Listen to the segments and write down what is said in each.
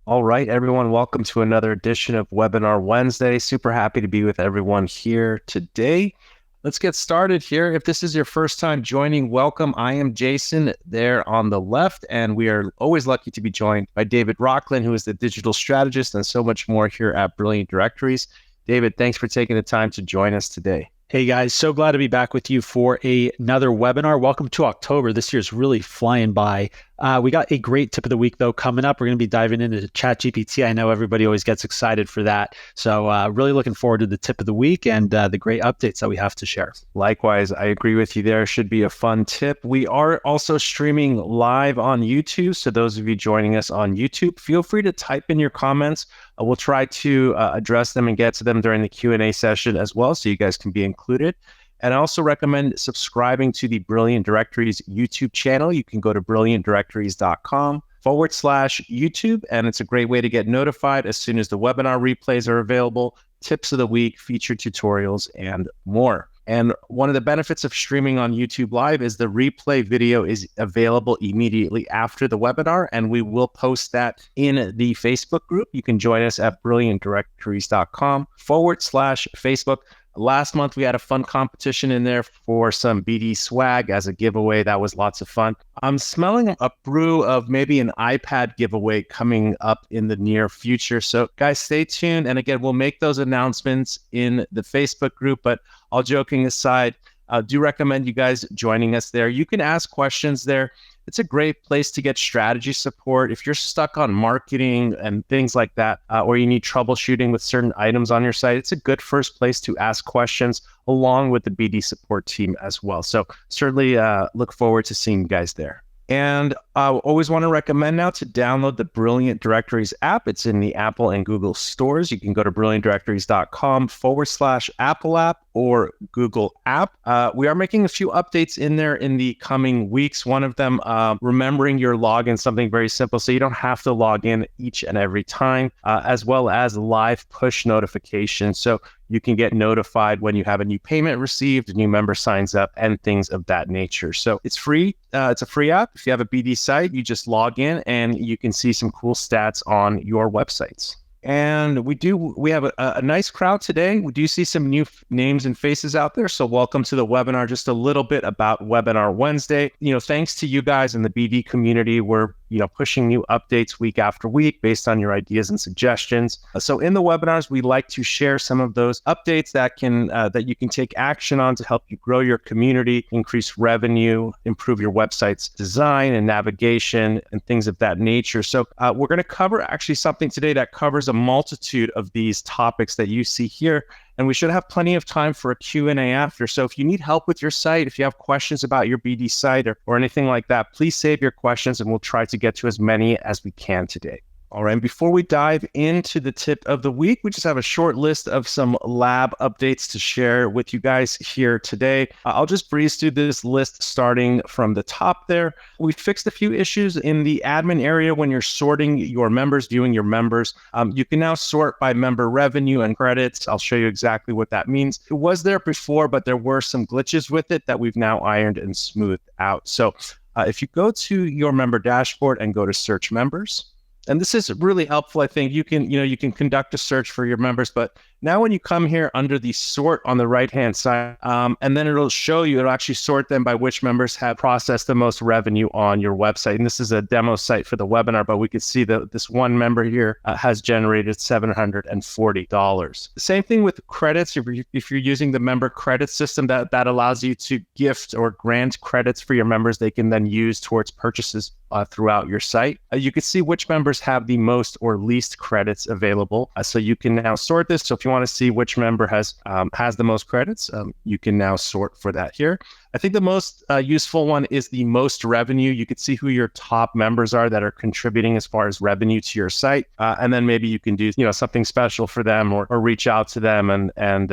All right, everyone, welcome to another edition of Webinar Wednesday. Super happy to be with everyone here today. Let's get started here. If this is your first time joining, welcome. I am Jason there on the left, and we are always lucky to be joined by David Rockland, who is the digital strategist and so much more here at Brilliant Directories. David, thanks for taking the time to join us today. Hey guys, so glad to be back with you for another webinar. Welcome to October. This year's really flying by. We got a great tip of the week though coming up. We're going to be diving into ChatGPT. I know everybody always gets excited for that. So really looking forward to the tip of the week and the great updates that we have to share. Likewise, I agree with you there. Should be a fun tip. We are also streaming live on YouTube. So those of you joining us on YouTube, feel free to type in your comments. We'll try to address them and get to them during the Q&A session as well, so you guys can be included. And I also recommend subscribing to the Brilliant Directories YouTube channel. You can go to brilliantdirectories.com/YouTube, and it's a great way to get notified as soon as the webinar replays are available, tips of the week, featured tutorials, and more. And one of the benefits of streaming on YouTube Live is the replay video is available immediately after the webinar, and we will post that in the Facebook group. You can join us at brilliantdirectories.com/Facebook. Last month, we had a fun competition in there for some BD swag as a giveaway. That was lots of fun. I'm smelling a brew of maybe an iPad giveaway coming up in the near future. So guys, stay tuned. And again, we'll make those announcements in the Facebook group, but all joking aside, do recommend you guys joining us there. You can ask questions there. It's a great place to get strategy support. If you're stuck on marketing and things like that, or you need troubleshooting with certain items on your site, it's a good first place to ask questions along with the BD support team as well. So certainly look forward to seeing you guys there. And I always want to recommend now to download the Brilliant Directories app. It's in the Apple and Google stores. You can go to brilliantdirectories.com/Apple app or Google app. We are making a few updates in there in the coming weeks. One of them, remembering your login, something very simple. So you don't have to log in each and every time, as well as live push notifications. So you can get notified when you have a new payment received, a new member signs up, and things of that nature. So it's free. It's a free app. If you have a BD site, you just log in and you can see some cool stats on your websites. And we have a nice crowd today. We do see some new names and faces out there. So welcome to the webinar. Just a little bit about Webinar Wednesday. Thanks to you guys in the BD community. We're pushing new updates week after week based on your ideas and suggestions. So in the webinars, we like to share some of those updates that you can take action on to help you grow your community, increase revenue, improve your website's design and navigation, and things of that nature. So we're going to cover actually something today that covers a multitude of these topics that you see here. And we should have plenty of time for a Q&A after. So if you need help with your site, if you have questions about your BD site or anything like that, please save your questions and we'll try to get to as many as we can today. All right, and before we dive into the tip of the week, we just have a short list of some lab updates to share with you guys here today. I'll just breeze through this list starting from the top there. We fixed a few issues in the admin area when you're sorting your members, viewing your members. You can now sort by member revenue and credits. I'll show you exactly what that means. It was there before, but there were some glitches with it that we've now ironed and smoothed out. So if you go to your member dashboard and go to search members, and this is really helpful. I think you can conduct a search for your members, but now when you come here under the sort on the right-hand side, and then it'll actually sort them by which members have processed the most revenue on your website. And this is a demo site for the webinar, but we could see that this one member here has generated $740. Same thing with credits. If you're using the member credit system, that allows you to gift or grant credits for your members they can then use towards purchases throughout your site. You can see which members have the most or least credits available. So you can now sort this. So if you want to see which member has the most credits, you can now sort for that here. I think the most useful one is the most revenue. You could see who your top members are that are contributing as far as revenue to your site. And then maybe you can do something special for them or reach out to them and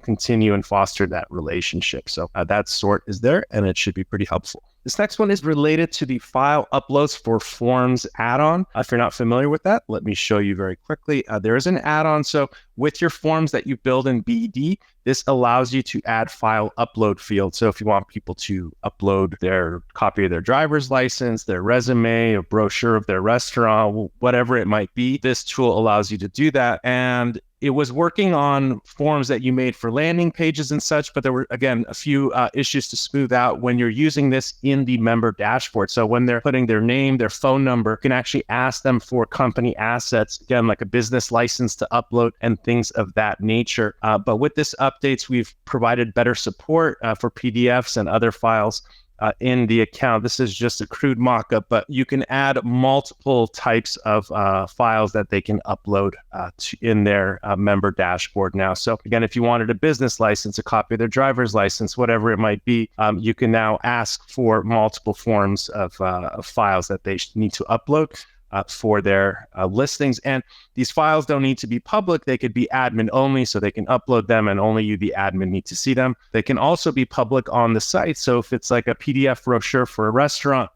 continue and foster that relationship. So that sort is there and it should be pretty helpful. This next one is related to the file uploads for Forms add-on. If you're not familiar with that, let me show you very quickly. There is an add-on. So with your forms that you build in BD, this allows you to add file upload fields. So if you want people to upload their copy of their driver's license, their resume, a brochure of their restaurant, whatever it might be, this tool allows you to do that. And it was working on forms that you made for landing pages and such, but there were, again, a few issues to smooth out when you're using this in the member dashboard. So when they're putting their name, their phone number, you can actually ask them for company assets, again, like a business license to upload and things of that nature. But with this updates, we've provided better support for PDFs and other files in the account. This is just a crude mock-up, but you can add multiple types of files that they can upload in their member dashboard now. So again, if you wanted a business license, a copy of their driver's license, whatever it might be, you can now ask for multiple forms of files that they need to upload for their listings. And these files don't need to be public. They could be admin only, so they can upload them and only you, the admin, need to see them. They can also be public on the site. So if it's like a PDF brochure for a restaurant,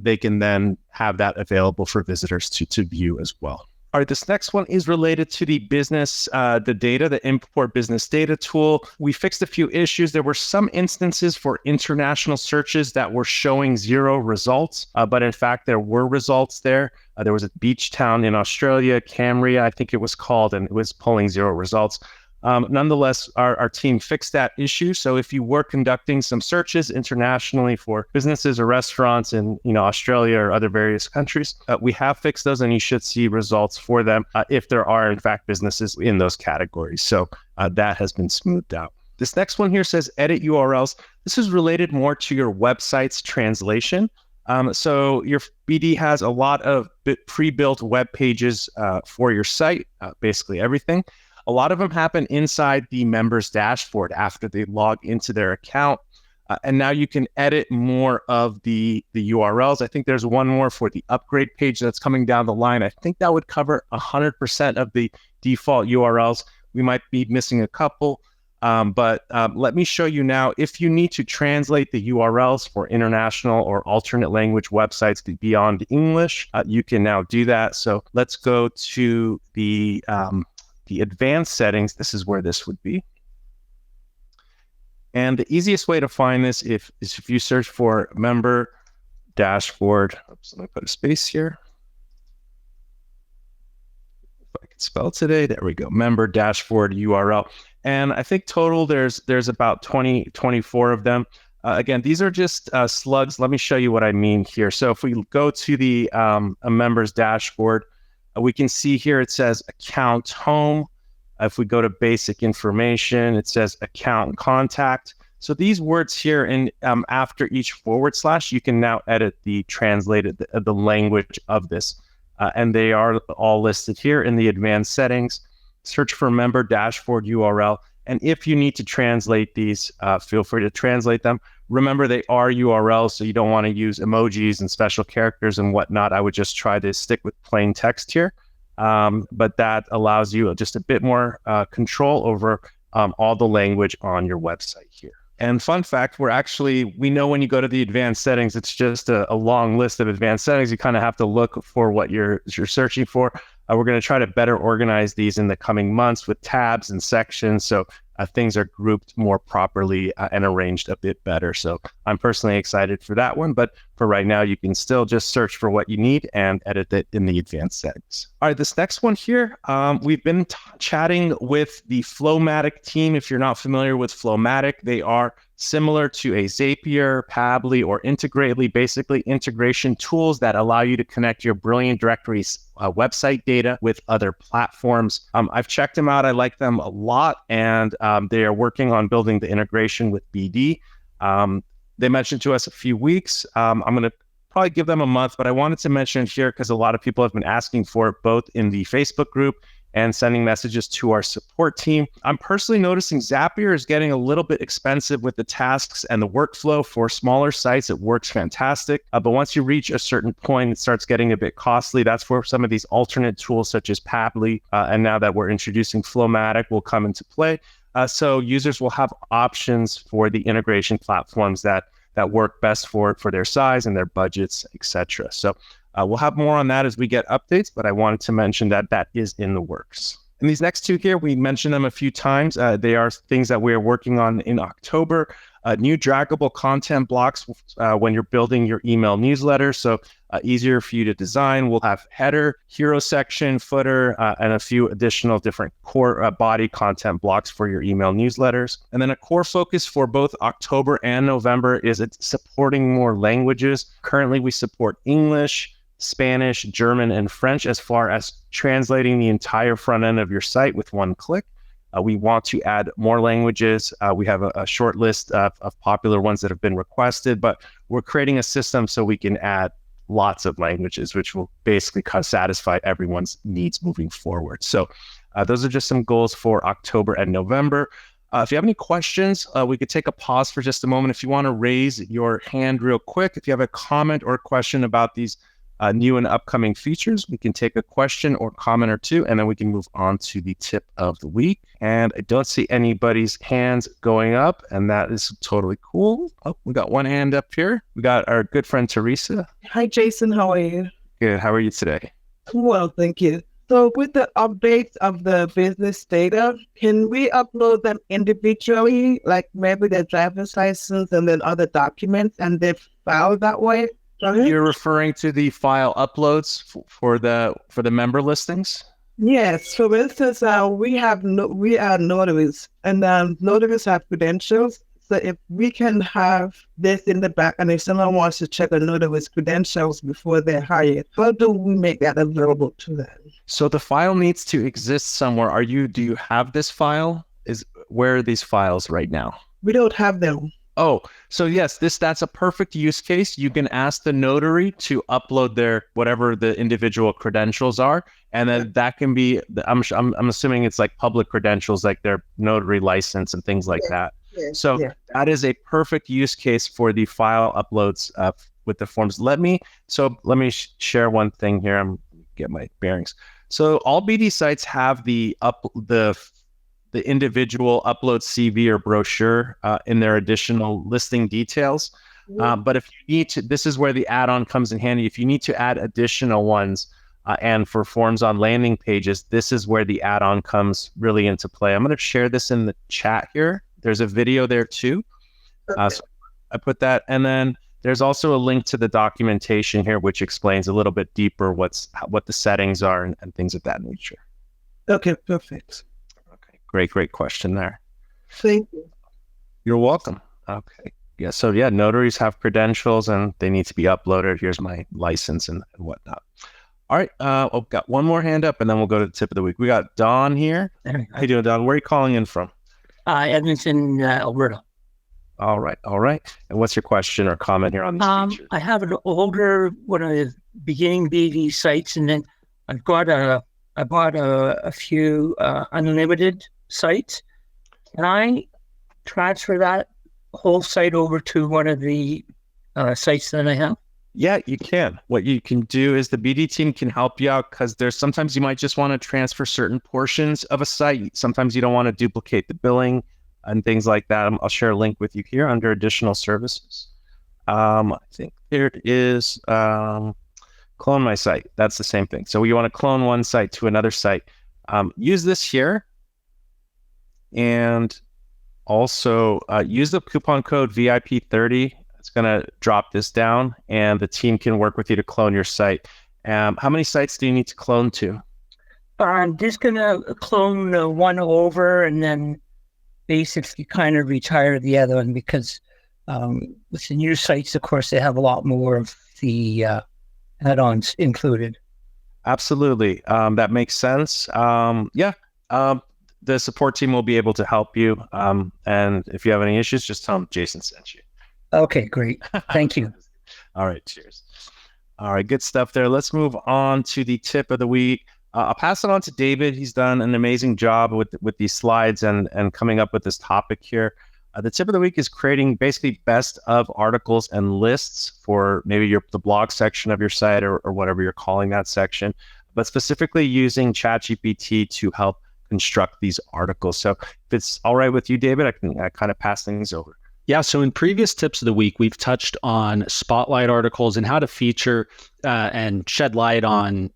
they can then have that available for visitors to view as well. All right, this next one is related to the business, the import business data tool. We fixed a few issues. There were some instances for international searches that were showing 0 results, but in fact, there were results there. There was a beach town in Australia, Cambria, I think it was called, and it was pulling 0 results. Nonetheless, our team fixed that issue. So if you were conducting some searches internationally for businesses or restaurants in Australia or other various countries, we have fixed those, and you should see results for them if there are, in fact, businesses in those categories. So that has been smoothed out. This next one here says edit URLs. This is related more to your website's translation. So your BD has a lot of pre-built web pages for your site, basically everything. A lot of them happen inside the members dashboard after they log into their account. And now you can edit more of the URLs. I think there's one more for the upgrade page that's coming down the line. I think that would cover 100% of the default URLs. We might be missing a couple. But let me show you now, if you need to translate the URLs for international or alternate language websites beyond English, you can now do that. So let's go to the advanced settings. This is where this would be. And the easiest way to find this is if you search for member dashboard. Oops, let me put a space here. If I can spell today, there we go. Member dashboard URL. And I think total there's about 24 of them. Again, these are just slugs. Let me show you what I mean here. So if we go to the a member's dashboard, we can see here it says account home. If we go to basic information, it says account contact. So these words here, and after each /, you can now edit the language of this. And they are all listed here in the advanced settings. Search for member dashboard URL. And if you need to translate these, feel free to translate them. Remember, they are URLs, so you don't want to use emojis and special characters and whatnot. I would just try to stick with plain text here. But that allows you just a bit more control over all the language on your website here. And fun fact, we know when you go to the advanced settings, it's just a long list of advanced settings. You kind of have to look for what you're searching for. We're going to try to better organize these in the coming months with tabs and sections, so things are grouped more properly and arranged a bit better. So I'm personally excited for that one, but for right now, you can still just search for what you need and edit it in the advanced settings. All right, this next one here, we've been chatting with the FLOWMATTIC team. If you're not familiar with FLOWMATTIC, they are similar to a Zapier, Pabbly, or Integrately, basically integration tools that allow you to connect your brilliant Directories website data with other platforms. I've checked them out. I like them a lot, and they are working on building the integration with BD. They mentioned to us a few weeks. I'm going to probably give them a month, but I wanted to mention it here because a lot of people have been asking for it, both in the Facebook group and sending messages to our support team. I'm personally noticing Zapier is getting a little bit expensive with the tasks and the workflow. For smaller sites, it works fantastic. But once you reach a certain point, it starts getting a bit costly. That's where some of these alternate tools such as Pabbly, and now that we're introducing FLOWMATTIC, will come into play. So users will have options for the integration platforms that that work best for their size and their budgets, etc. So we'll have more on that as we get updates, but I wanted to mention that that is in the works. And these next two here, we mentioned them a few times. They are things that we are working on in October. New draggable content blocks when you're building your email newsletter. So easier for you to design. We'll have header, hero section, footer, and a few additional different core body content blocks for your email newsletters. And then a core focus for both October and November is it's supporting more languages. Currently, we support English, Spanish, German, and French as far as translating the entire front end of your site with one click. We want to add more languages. We have a short list of popular ones that have been requested, but we're creating a system so we can add lots of languages, which will basically satisfy everyone's needs moving forward. So those are just some goals for October and November. If you have any questions, we could take a pause for just a moment. If you want to raise your hand real quick, if you have a comment or a question about these new and upcoming features, we can take a question or comment or two, and then we can move on to the tip of the week. And I don't see anybody's hands going up, and that is totally cool. Oh, we got one hand up here. We got our good friend Teresa. Hi, Jason. How are you? Good. How are you today? Well, thank you. So with the updates of the business data, can we upload them individually, like maybe their driver's license and then other documents, and they're filed that way? You're referring to the file uploads for the member listings? Yes. For instance, we are notaries, and notaries have credentials. So if we can have this in the back, and if someone wants to check a notary's credentials before they're hired, how do we make that available to them? So the file needs to exist somewhere. Do you have this file? Where are these files right now? We don't have them. Oh, so yes, that's a perfect use case. You can ask the notary to upload their whatever the individual credentials are, and then that can be. I'm assuming it's like public credentials, like their notary license and things like that. So that is a perfect use case for the file uploads with the forms. Let me share one thing here. I'm get my bearings. So all BD sites have the individual upload CV or brochure in their additional listing details. But if you need to, this is where the add-on comes in handy. If you need to add additional ones and for forms on landing pages, this is where the add-on comes really into play. I'm going to share this in the chat here. There's a video there too. So I put that, and then there's also a link to the documentation here, which explains a little bit deeper what the settings are and things of that nature. Okay, perfect. Great question there. Thank you. You're welcome. Okay. Yeah. So notaries have credentials and they need to be uploaded. Here's my license and whatnot. All right. Got one more hand up, and then we'll go to the tip of the week. We got Don here. How you doing, Don? Where are you calling in from? Edmonton, Alberta. All right. And what's your question or comment here on these features? I have an older, one of the beginning BD sites, and then I bought a few unlimited sites. Can I transfer that whole site over to one of the sites that I have? Yeah, you can. What you can do is the BD team can help you out, because there's sometimes you might just want to transfer certain portions of a site. Sometimes you don't want to duplicate the billing and things like that. I'll share a link with you here under additional services. I think there it is. Clone my site. That's the same thing. So you want to clone one site to another site. Use this here. And also use the coupon code VIP30. It's going to drop this down, and the team can work with you to clone your site. How many sites do you need to clone to? I'm just going to clone one over and then basically kind of retire the other one, because with the new sites, of course, they have a lot more of the add-ons included. Absolutely. That makes sense. The support team will be able to help you. And if you have any issues, just tell them Jason sent you. Okay, great. Thank you. All right. Cheers. All right. Good stuff there. Let's move on to the tip of the week. I'll pass it on to David. He's done an amazing job with these slides and coming up with this topic here. The tip of the week is creating basically best of articles and lists for maybe the blog section of your site or whatever you're calling that section, but specifically using ChatGPT to help construct these articles. So if it's all right with you, David, I can kind of pass things over. Yeah, so in previous tips of the week, we've touched on spotlight articles and how to feature and shed light on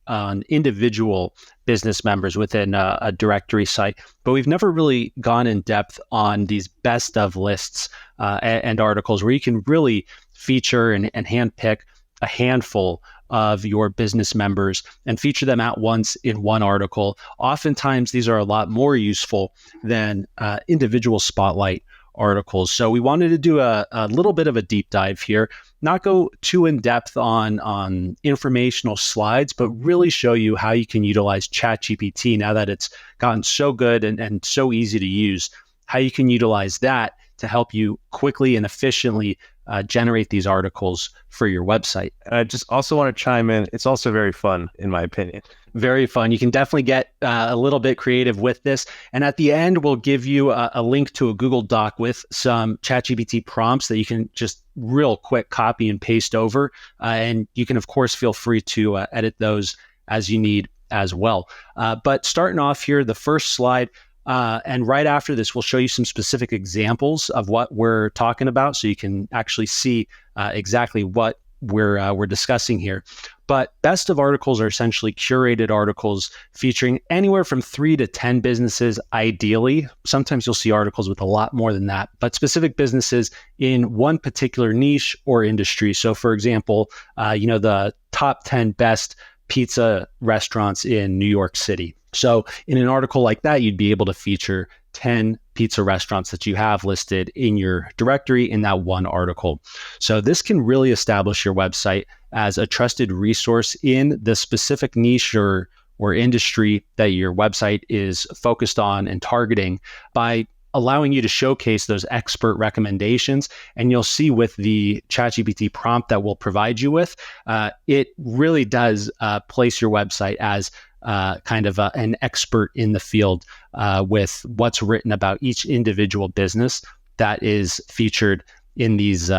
individual business members within a directory site. But we've never really gone in depth on these best of lists and articles where you can really feature and handpick a handful of your business members and feature them at once in one article. Oftentimes, these are a lot more useful than individual spotlight articles. So we wanted to do a little bit of a deep dive here, not go too in depth on informational slides, but really show you how you can utilize ChatGPT now that it's gotten so good and so easy to use, how you can utilize that to help you quickly and efficiently generate these articles for your website. And I just also want to chime in. It's also very fun, in my opinion. Very fun. You can definitely get a little bit creative with this. And at the end, we'll give you a link to a Google Doc with some ChatGPT prompts that you can just real quick copy and paste over. And you can, of course, feel free to edit those as you need as well. But starting off here, the first slide, and right after this, we'll show you some specific examples of what we're talking about, so you can actually see exactly what we're discussing here. But best of articles are essentially curated articles featuring anywhere from 3 to 10 businesses, ideally. Sometimes you'll see articles with a lot more than that, but specific businesses in one particular niche or industry. So, for example, the top 10 best pizza restaurants in New York City. So in an article like that, you'd be able to feature 10 pizza restaurants that you have listed in your directory in that one article. So this can really establish your website as a trusted resource in the specific niche or industry that your website is focused on and targeting by allowing you to showcase those expert recommendations. And you'll see with the ChatGPT prompt that we'll provide you with, it really does place your website as kind of an expert in the field with what's written about each individual business that is featured in these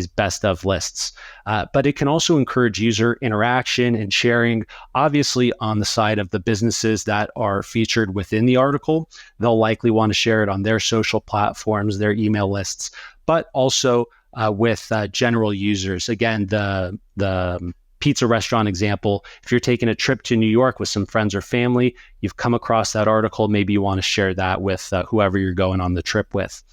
best of lists. But it can also encourage user interaction and sharing. Obviously, on the side of the businesses that are featured within the article, they'll likely want to share it on their social platforms, their email lists, but also with general users. Again, the pizza restaurant example, if you're taking a trip to New York with some friends or family, you've come across that article, maybe you want to share that with whoever you're going on the trip with.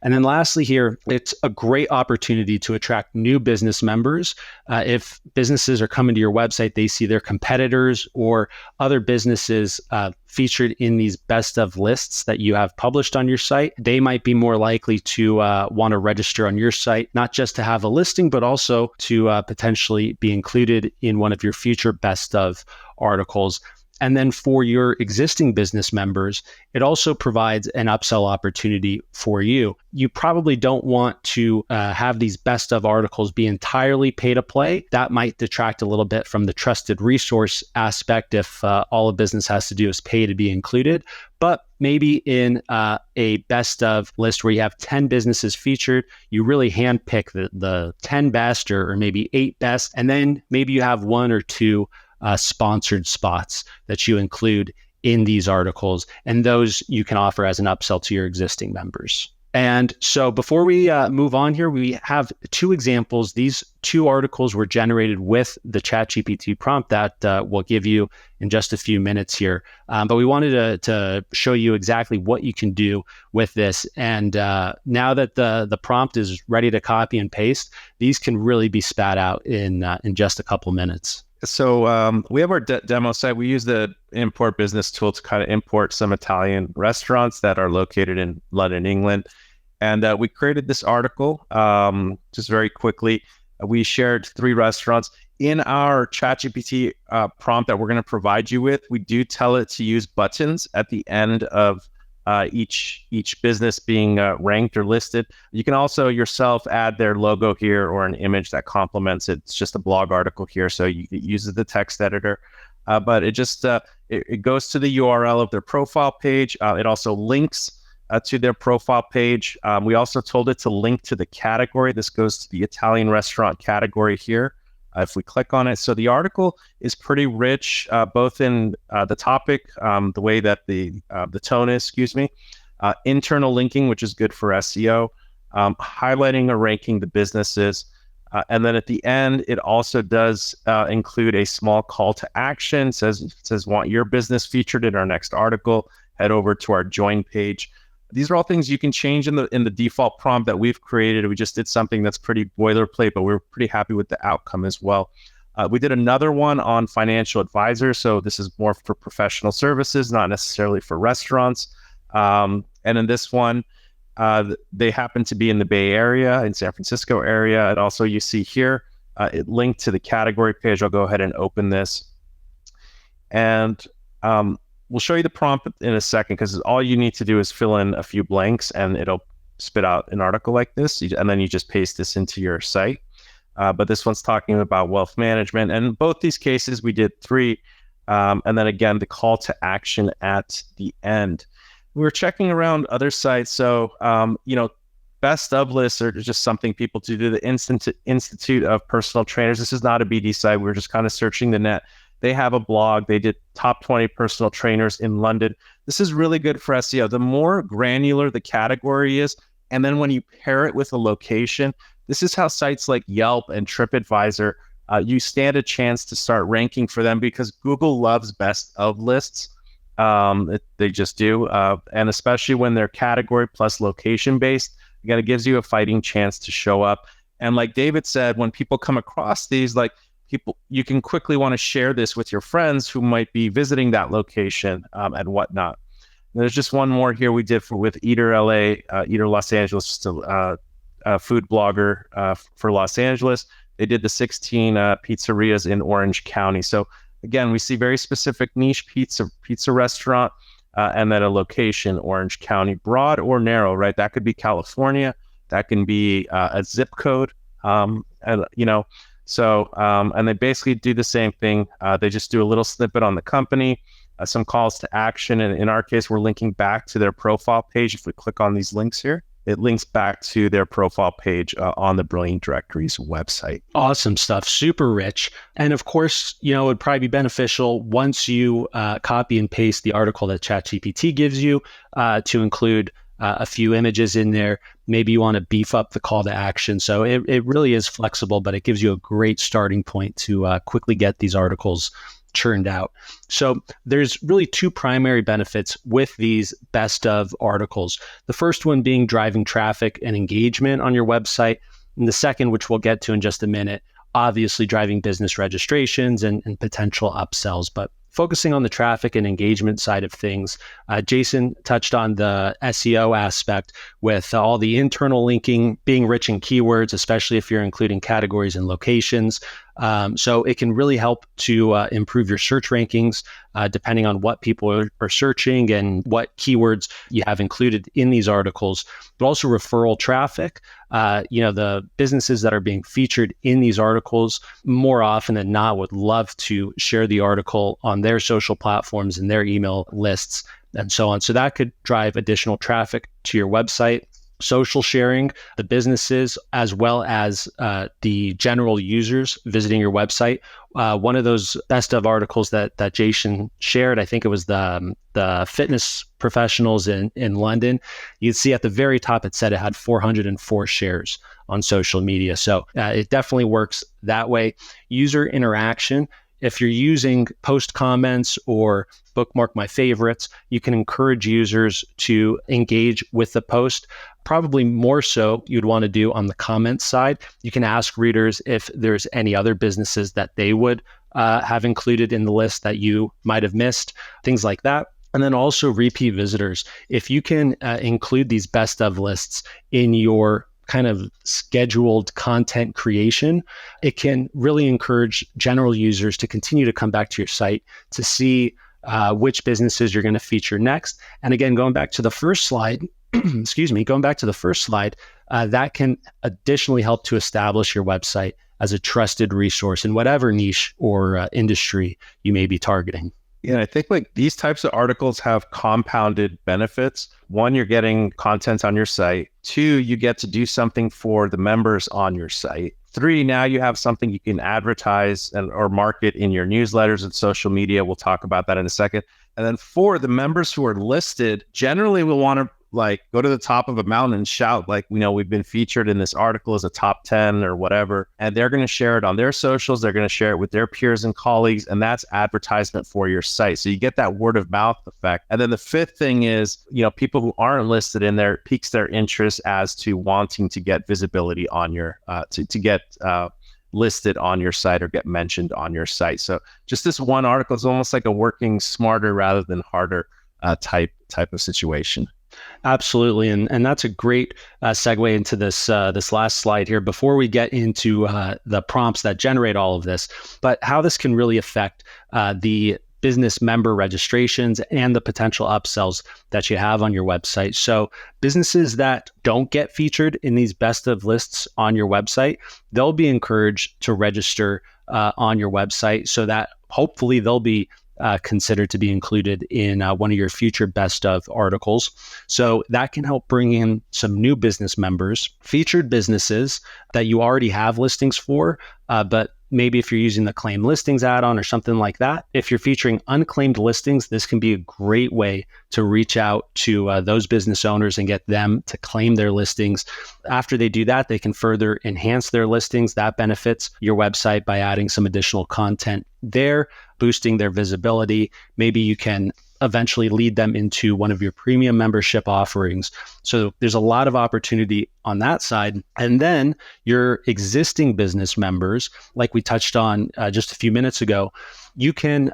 And then lastly here, it's a great opportunity to attract new business members. If businesses are coming to your website, they see their competitors or other businesses featured in these best of lists that you have published on your site, they might be more likely to want to register on your site, not just to have a listing, but also to potentially be included in one of your future best of articles. And then for your existing business members, it also provides an upsell opportunity for you. You probably don't want to have these best of articles be entirely pay to play. That might detract a little bit from the trusted resource aspect if all a business has to do is pay to be included. But maybe in a best of list where you have 10 businesses featured, you really handpick the 10 best or maybe 8 best, and then maybe you have 1 or 2 sponsored spots that you include in these articles, and those you can offer as an upsell to your existing members. And so before we move on here, we have 2 examples. These 2 articles were generated with the ChatGPT prompt that we'll give you in just a few minutes here. But we wanted to show you exactly what you can do with this. And now that the prompt is ready to copy and paste, these can really be spat out in just a couple minutes. So we have our demo site. We use the import business tool to kind of import some Italian restaurants that are located in London, England. And we created this article just very quickly. We shared 3 restaurants. In our ChatGPT prompt that we're going to provide you with, we do tell it to use buttons at the end of each business being ranked or listed. You can also yourself add their logo here or an image that complements it. It's just a blog article here, so it uses the text editor. But it just it goes to the URL of their profile page. It also links to their profile page. We also told it to link to the category. This goes to the Italian restaurant category here. If we click on it, so the article is pretty rich, both in the topic, the way that the tone is, internal linking, which is good for SEO, highlighting or ranking the businesses. And then at the end, it also does include a small call to action. It says, want your business featured in our next article, head over to our join page. These are all things you can change in the default prompt that we've created. We just did something that's pretty boilerplate, but we're pretty happy with the outcome as well. We did another one on financial advisors. So this is more for professional services, not necessarily for restaurants. And in this one, they happen to be in the Bay Area, in San Francisco area. And also you see here, it linked to the category page. I'll go ahead and open this. And we'll show you the prompt in a second, because all you need to do is fill in a few blanks and it'll spit out an article like this. And then you just paste this into your site. But this one's talking about wealth management. And in both these cases, we did 3. And then again, the call to action at the end. We were checking around other sites. So, best of lists are just something people to do. The Institute of Personal Trainers. This is not a BD site. We're just kind of searching the net. They have a blog. They did top 20 personal trainers in London. This is really good for SEO. The more granular the category is, and then when you pair it with a location, this is how sites like Yelp and TripAdvisor, you stand a chance to start ranking for them, because Google loves best of lists. They just do. And especially when they're category plus location based, again, it gives you a fighting chance to show up. And like David said, when people come across these, you can quickly want to share this with your friends who might be visiting that location and whatnot. And there's just one more here we did with Eater LA, Eater Los Angeles, just a food blogger for Los Angeles. They did the 16 pizzerias in Orange County. So again, we see very specific niche pizza restaurant and then a location, Orange County, broad or narrow, right? That could be California. That can be a zip code, So, and they basically do the same thing. They just do a little snippet on the company, some calls to action. And in our case, we're linking back to their profile page. If we click on these links here, it links back to their profile page on the Brilliant Directories website. Awesome stuff. Super rich. And of course, it would probably be beneficial once you copy and paste the article that ChatGPT gives you to include a few images in there. Maybe you want to beef up the call to action. So it really is flexible, but it gives you a great starting point to quickly get these articles churned out. So there's really 2 primary benefits with these best of articles. The first one being driving traffic and engagement on your website. And the second, which we'll get to in just a minute, obviously driving business registrations and potential upsells. But focusing on the traffic and engagement side of things, Jason touched on the SEO aspect with all the internal linking being rich in keywords, especially if you're including categories and locations. So it can really help to improve your search rankings depending on what people are searching and what keywords you have included in these articles, but also referral traffic. The businesses that are being featured in these articles more often than not would love to share the article on their social platforms and their email lists and so on. So that could drive additional traffic to your website. Social sharing, the businesses, as well as the general users visiting your website. One of those best of articles that Jason shared, I think it was the fitness professionals in London. You'd see at the very top, it said it had 404 shares on social media. So it definitely works that way. User interaction. If you're using post comments or bookmark my favorites, you can encourage users to engage with the post. Probably more so you'd want to do on the comments side. You can ask readers if there's any other businesses that they would have included in the list that you might have missed, things like that. And then also repeat visitors. If you can include these best of lists in your kind of scheduled content creation, it can really encourage general users to continue to come back to your site to see which businesses you're going to feature next. And again, going back to the first slide, that can additionally help to establish your website as a trusted resource in whatever niche or industry you may be targeting. Yeah, I think these types of articles have compounded benefits. 1, you're getting content on your site. 2, you get to do something for the members on your site. 3, now you have something you can advertise or market in your newsletters and social media. We'll talk about that in a second. And then 4, the members who are listed generally will want to like go to the top of a mountain and shout, like, we've been featured in this article as a top 10 or whatever. And they're going to share it on their socials. They're going to share it with their peers and colleagues. And that's advertisement for your site. So you get that word of mouth effect. And then the fifth thing is, people who aren't listed in there piques their interest as to wanting to get visibility on your, to get listed on your site or get mentioned on your site. So just this one article is almost like a working smarter rather than harder type of situation. Absolutely, and that's a great segue into this last slide here. Before we get into the prompts that generate all of this, but how this can really affect the business member registrations and the potential upsells that you have on your website. So businesses that don't get featured in these best of lists on your website, they'll be encouraged to register on your website so that hopefully they'll be considered to be included in one of your future best of articles. So that can help bring in some new business members, featured businesses that you already have listings for, but maybe if you're using the claim listings add-on or something like that, if you're featuring unclaimed listings, this can be a great way to reach out to those business owners and get them to claim their listings. After they do that, they can further enhance their listings. That benefits your website by adding some additional content there, boosting their visibility. Maybe you can eventually lead them into one of your premium membership offerings. So there's a lot of opportunity on that side. And then your existing business members, like we touched on just a few minutes ago, you can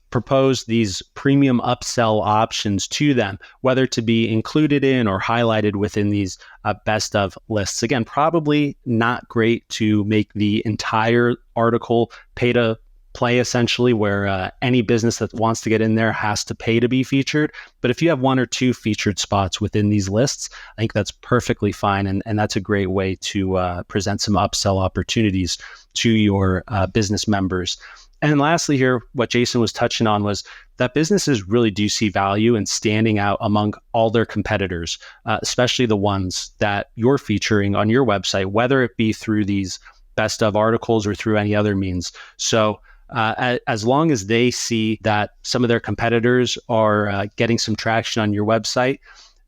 propose these premium upsell options to them, whether to be included in or highlighted within these best of lists. Again, probably not great to make the entire article pay to play, essentially, where any business that wants to get in there has to pay to be featured. But if you have one or two featured spots within these lists, I think that's perfectly fine. And that's a great way to present some upsell opportunities to your business members. And lastly here, what Jason was touching on was that businesses really do see value in standing out among all their competitors, especially the ones that you're featuring on your website, whether it be through these best of articles or through any other means. So as long as they see that some of their competitors are getting some traction on your website,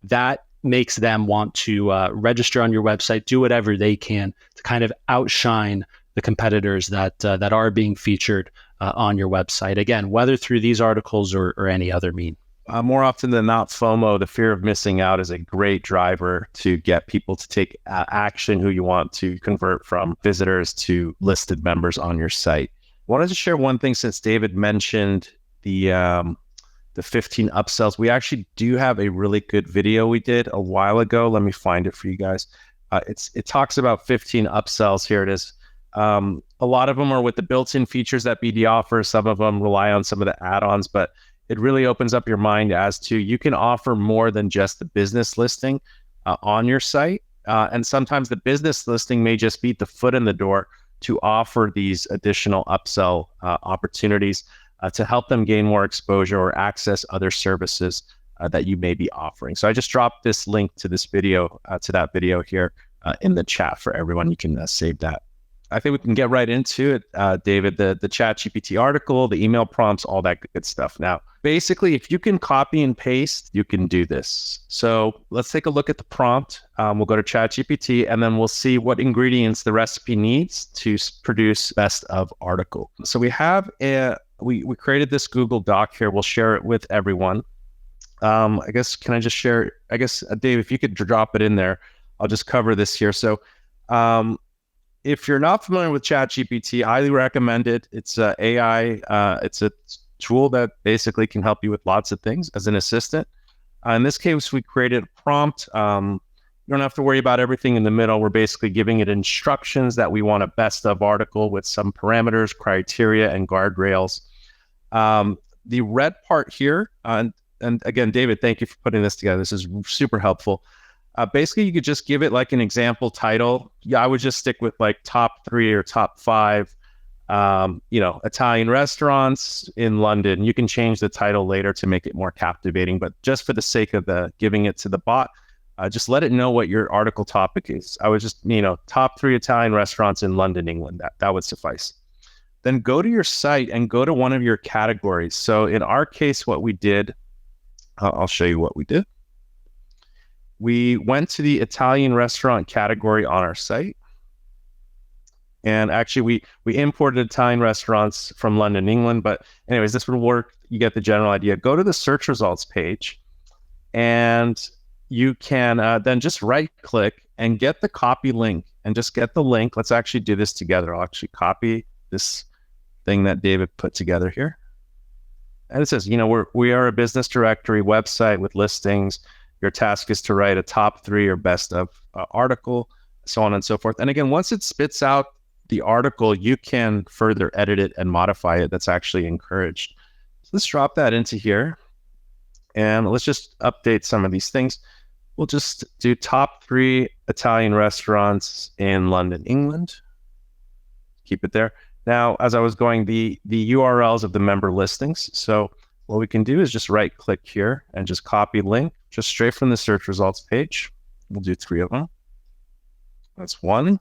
that makes them want to register on your website, do whatever they can to kind of outshine the competitors that are being featured on your website. Again, whether through these articles or any other mean. More often than not, FOMO, the fear of missing out, is a great driver to get people to take action who you want to convert from visitors to listed members on your site. I wanted to share one thing since David mentioned the 15 upsells. We actually do have a really good video we did a while ago. Let me find it for you guys. It talks about 15 upsells. Here it is. A lot of them are with the built-in features that BD offers. Some of them rely on some of the add-ons, but it really opens up your mind as to you can offer more than just the business listing on your site. And sometimes the business listing may just be the foot in the door to offer these additional upsell opportunities to help them gain more exposure or access other services that you may be offering. So I just dropped this link to this video, to that video here in the chat for everyone. You can save that. I think we can get right into it, David, the ChatGPT article, the email prompts, all that good stuff. Now, basically, if you can copy and paste, you can do this. So let's take a look at the prompt. We'll go to ChatGPT, and then we'll see what ingredients the recipe needs to produce best of article. So we have we created this Google Doc here. We'll share it with everyone. I guess, can I just share? I guess, Dave, if you could drop it in there, I'll just cover this here. So if you're not familiar with ChatGPT, highly recommend it. It's AI. It's a tool that basically can help you with lots of things as an assistant. In this case, we created a prompt. You don't have to worry about everything in the middle. We're basically giving it instructions that we want a best of article with some parameters, criteria, and guardrails. The red part here, and again, David, thank you for putting this together. This is super helpful. Basically, you could just give it like an example title. Yeah, I would just stick with like top 3 or top 5, Italian restaurants in London. You can change the title later to make it more captivating, but just for the sake of giving it to the bot, just let it know what your article topic is. I would just, top 3 Italian restaurants in London, England. That would suffice. Then go to your site and go to one of your categories. So in our case, what we did, I'll show you what we did. we went to the Italian restaurant category on our site. And actually, we imported Italian restaurants from London, England. But anyways, this would work. You get the general idea. Go to the search results page, and you can then just right-click and get the copy link, and just get the link. Let's actually do this together. I'll actually copy this thing that David put together here. And it says, we are a business directory website with listings. Your task is to write a top 3 or best of article, so on and so forth. And again, once it spits out the article, you can further edit it and modify it. That's actually encouraged. So let's drop that into here, and let's just update some of these things. We'll just do top 3 Italian restaurants in London, England. Keep it there. Now, as I was going, the URLs of the member listings. So what we can do is just right click here and just copy link just straight from the search results page. We'll do 3 of them. That's 1.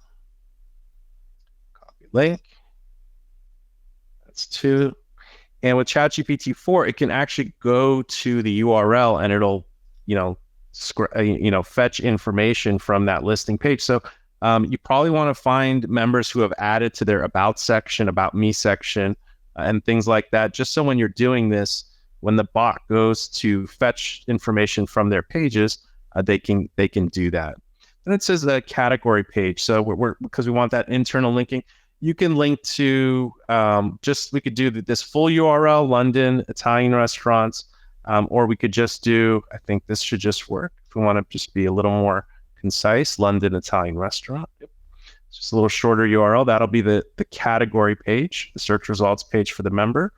Copy link. That's 2. And with ChatGPT 4, it can actually go to the URL and it'll, fetch information from that listing page. So you probably want to find members who have added to their about section, about me section, and things like that. Just so when you're doing this, when the bot goes to fetch information from their pages, they can do that. And it says the category page. So we're because we want that internal linking. You can link to we could do this full URL, London Italian restaurants, or we could just do, I think this should just work. If we want to just be a little more concise, London Italian restaurant. Yep. It's just a little shorter URL. That'll be the category page, the search results page for the member,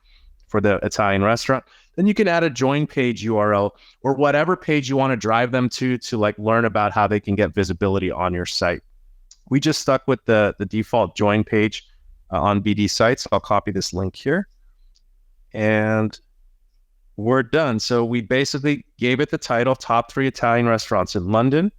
for the Italian restaurant. Then you can add a join page URL or whatever page you want to drive them to like learn about how they can get visibility on your site. We just stuck with the default join page on BD sites. I'll copy this link here. And we're done. So we basically gave it the title, top 3 Italian restaurants in London.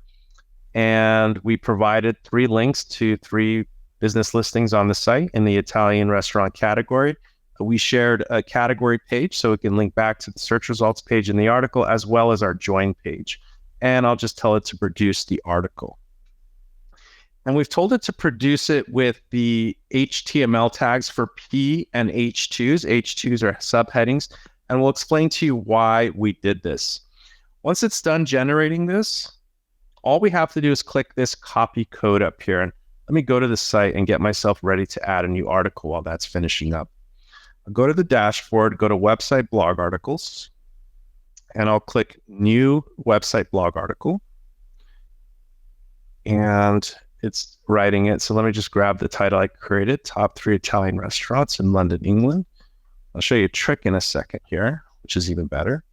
And we provided 3 links to 3 business listings on the site in the Italian restaurant category. We shared a category page so it can link back to the search results page in the article, as well as our join page. And I'll just tell it to produce the article. And we've told it to produce it with the HTML tags for P and H2s. H2s are subheadings. And we'll explain to you why we did this. Once it's done generating this, all we have to do is click this copy code up here. And let me go to the site and get myself ready to add a new article while that's finishing up. I'll go to the dashboard, go to website blog articles, and I'll click new website blog article. And it's writing it. So let me just grab the title I created, top 3 Italian restaurants in London, England. I'll show you a trick in a second here, which is even better.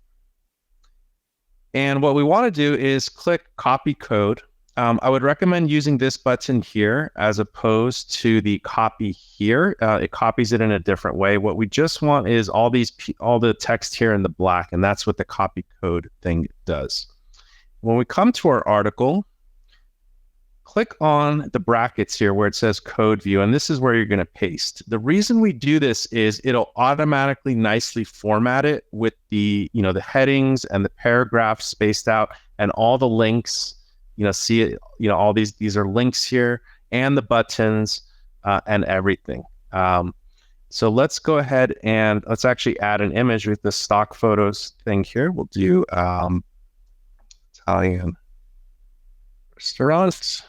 And what we want to do is click copy code. I would recommend using this button here as opposed to the copy here. It copies it in a different way. What we just want is all the text here in the black, and that's what the copy code thing does. When we come to our article, click on the brackets here where it says code view, and this is where you're going to paste. The reason we do this is it'll automatically nicely format it with the headings and the paragraphs spaced out and all the links. See it, all these are links here and the buttons and everything. So let's go ahead and let's actually add an image with the stock photos thing here. We'll do Italian restaurants.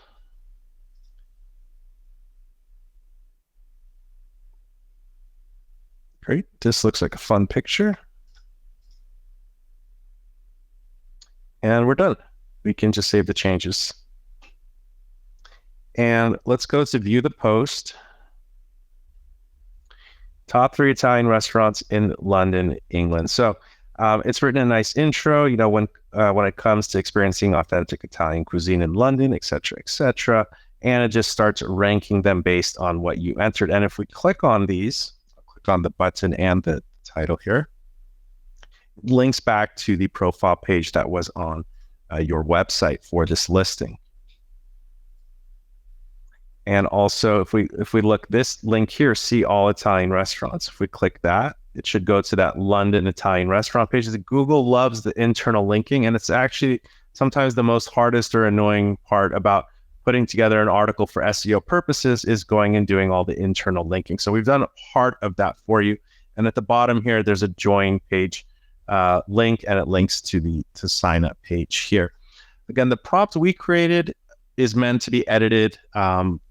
Great. This looks like a fun picture. And we're done. We can just save the changes. And let's go to view the post. Top 3 Italian restaurants in London, England. So it's written a nice intro, when it comes to experiencing authentic Italian cuisine in London, et cetera, et cetera. And it just starts ranking them based on what you entered. And if we click on these, click on the button and the title here, links back to the profile page that was on your website for this listing. And also, if we look this link here, see all Italian restaurants. If we click that, it should go to that London Italian restaurant page. Google loves the internal linking, and it's actually sometimes the most hardest or annoying part about putting together an article for SEO purposes is going and doing all the internal linking. So we've done part of that for you. And at the bottom here, there's a join page link, and it links to the sign up page here. Again, the prompt we created is meant to be edited.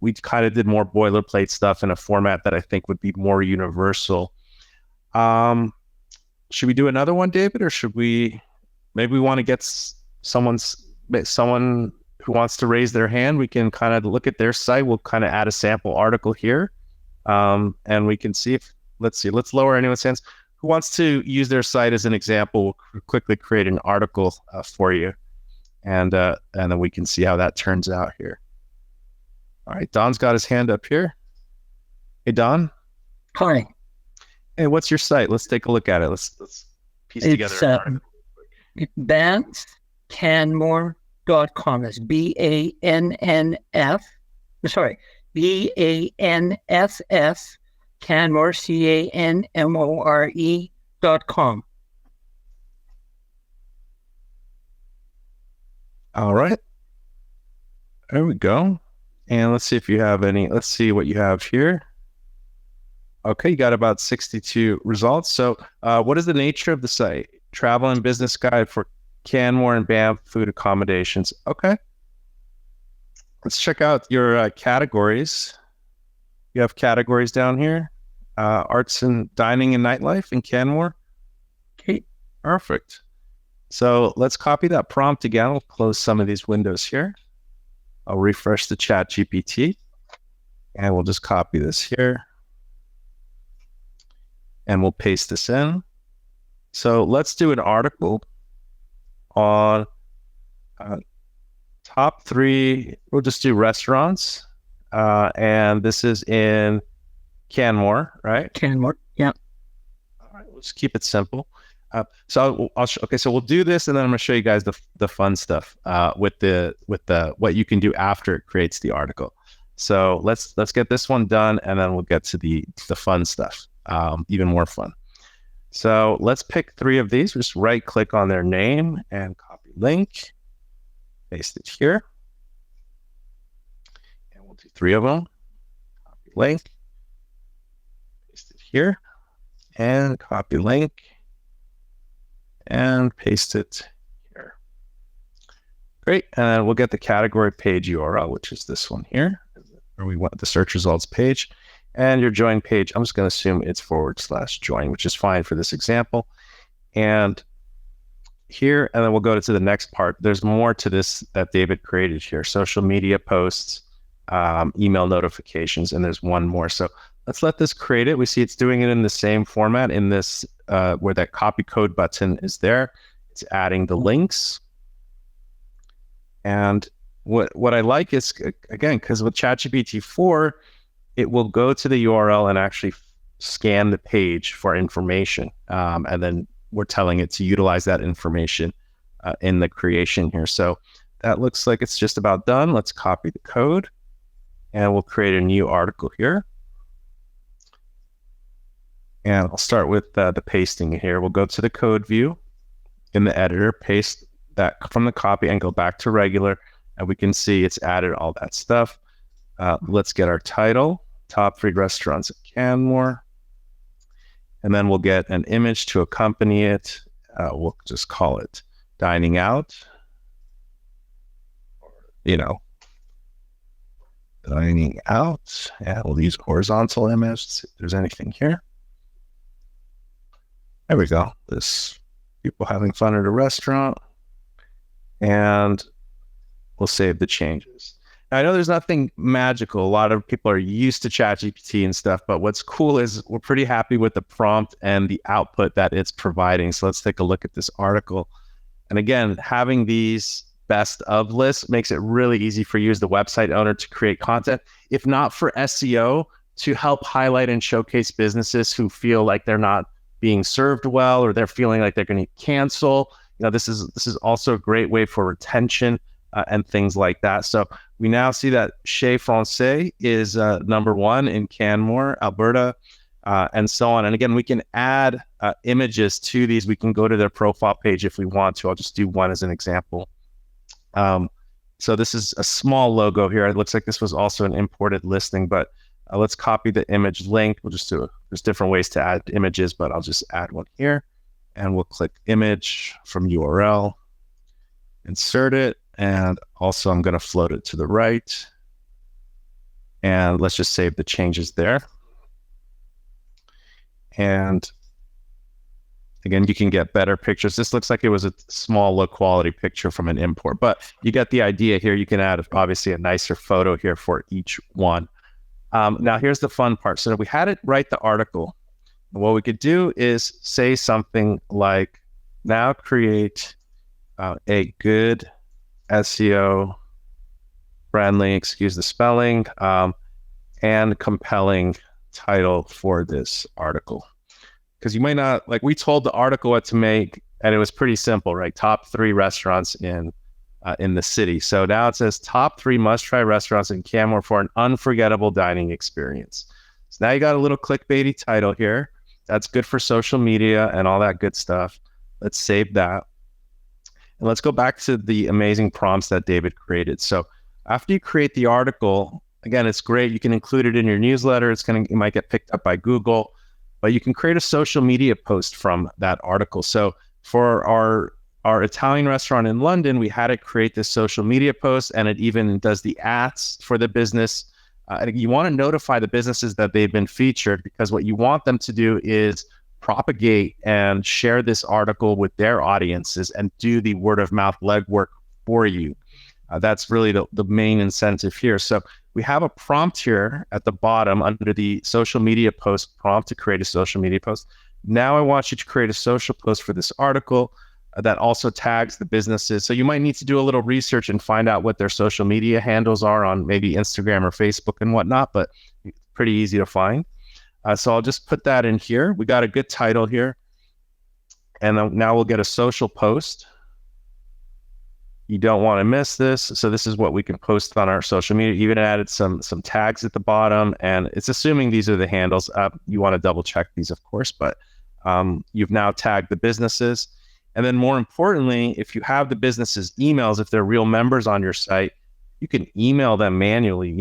We kind of did more boilerplate stuff in a format that I think would be more universal. Should we do another one, David, or should we? Maybe we want to get someone who wants to raise their hand. We can kind of look at their site. We'll kind of add a sample article here, and we can see if. Let's lower anyone's hands. Who wants to use their site as an example? We'll quickly create an article for you, and then we can see how that turns out here. All right, Don's got his hand up here. Hey, Don. Hi. Hey, what's your site? Let's take a look at it. Let's piece together an article. BANFCanmore.com. That's BANNF. Sorry, BANFF. Canmore, CANMORE.com. All right. There we go. And let's see if you have any. Let's see what you have here. Okay, you got about 62 results. So what is the nature of the site? Travel and business guide for Canmore and Banff food accommodations. Okay. Let's check out your categories. You have categories down here. Arts and dining and nightlife in Canmore. Okay, perfect. So let's copy that prompt again. I'll close some of these windows here. I'll refresh the ChatGPT, and we'll just copy this here. And we'll paste this in. So let's do an article on top 3. We'll just do restaurants. And this is in Canmore, right? Canmore, yeah. All right, let's keep it simple. So we'll do this, and then I'm going to show you guys the fun stuff with the what you can do after it creates the article. So let's get this one done, and then we'll get to the fun stuff, even more fun. So let's pick 3 of these. Just right click on their name and copy link, paste it here. 3 of them. Copy link. Paste it here. And copy link. And paste it here. Great. And we'll get the category page URL, which is this one here, where we want the search results page. And your join page, I'm just going to assume it's /join, which is fine for this example. And here, and then we'll go to the next part. There's more to this that David created here. Social media posts, email notifications, and there's one more. So let's let this create it. We see it's doing it in the same format in this, where that copy code button is there. It's adding the links. And what I like is, again, because with ChatGPT 4, it will go to the URL and actually scan the page for information. And then we're telling it to utilize that information in the creation here. So that looks like it's just about done. Let's copy the code. And we'll create a new article here. And I'll start with the pasting here. We'll go to the code view in the editor, paste that from the copy and go back to regular. And we can see it's added all that stuff. Let's get our title, top 3 restaurants at Canmore. And then we'll get an image to accompany it. We'll just call it dining out. Dining out. And we'll use a horizontal image. See if there's anything here. There we go. This people having fun at a restaurant. And we'll save the changes. Now, I know there's nothing magical. A lot of people are used to ChatGPT and stuff, but what's cool is we're pretty happy with the prompt and the output that it's providing. So let's take a look at this article. And again, having these best of lists makes it really easy for you as the website owner to create content, if not for SEO, to help highlight and showcase businesses who feel like they're not being served well, or they're feeling like they're going to cancel. This is also a great way for retention and things like that. So we now see that Chez Francais is number 1 in Canmore, Alberta, and so on. And again, we can add images to these. We can go to their profile page if we want to. I'll just do one as an example. So this is a small logo here. It looks like this was also an imported listing, but let's copy the image link. We'll just do it. There's different ways to add images, but I'll just add one here, and we'll click image from URL, insert it, and also I'm going to float it to the right. And let's just save the changes there. And again, you can get better pictures. This looks like it was a small, low quality picture from an import, but you get the idea here. You can add obviously a nicer photo here for each one. Now here's the fun part. So we had it write the article. What we could do is say something like, now create a good SEO friendly, excuse the spelling, and compelling title for this article. Because you might not, like, we told the article what to make, and it was pretty simple, right? Top 3 restaurants in the city. So now it says top 3 must-try restaurants in Canmore for an unforgettable dining experience. So now you got a little clickbaity title here. That's good for social media and all that good stuff. Let's save that. And let's go back to the amazing prompts that David created. So after you create the article, again, it's great. You can include it in your newsletter. It might get picked up by Google, but you can create a social media post from that article. So for our Italian restaurant in London, we had it create this social media post, and it even does the ads for the business. You want to notify the businesses that they've been featured, because what you want them to do is propagate and share this article with their audiences and do the word of mouth legwork for you. That's really the main incentive here. So we have a prompt here at the bottom under the social media post prompt to create a social media post. Now I want you to create a social post for this article that also tags the businesses. So you might need to do a little research and find out what their social media handles are on maybe Instagram or Facebook and whatnot, but it's pretty easy to find. So I'll just put that in here. We got a good title here. And now we'll get a social post. You don't want to miss this. So this is what we can post on our social media. Even added some tags at the bottom, and it's assuming these are the handles. You want to double check these, of course, but you've now tagged the businesses. And then more importantly, if you have the businesses' emails, if they're real members on your site, you can email them manually.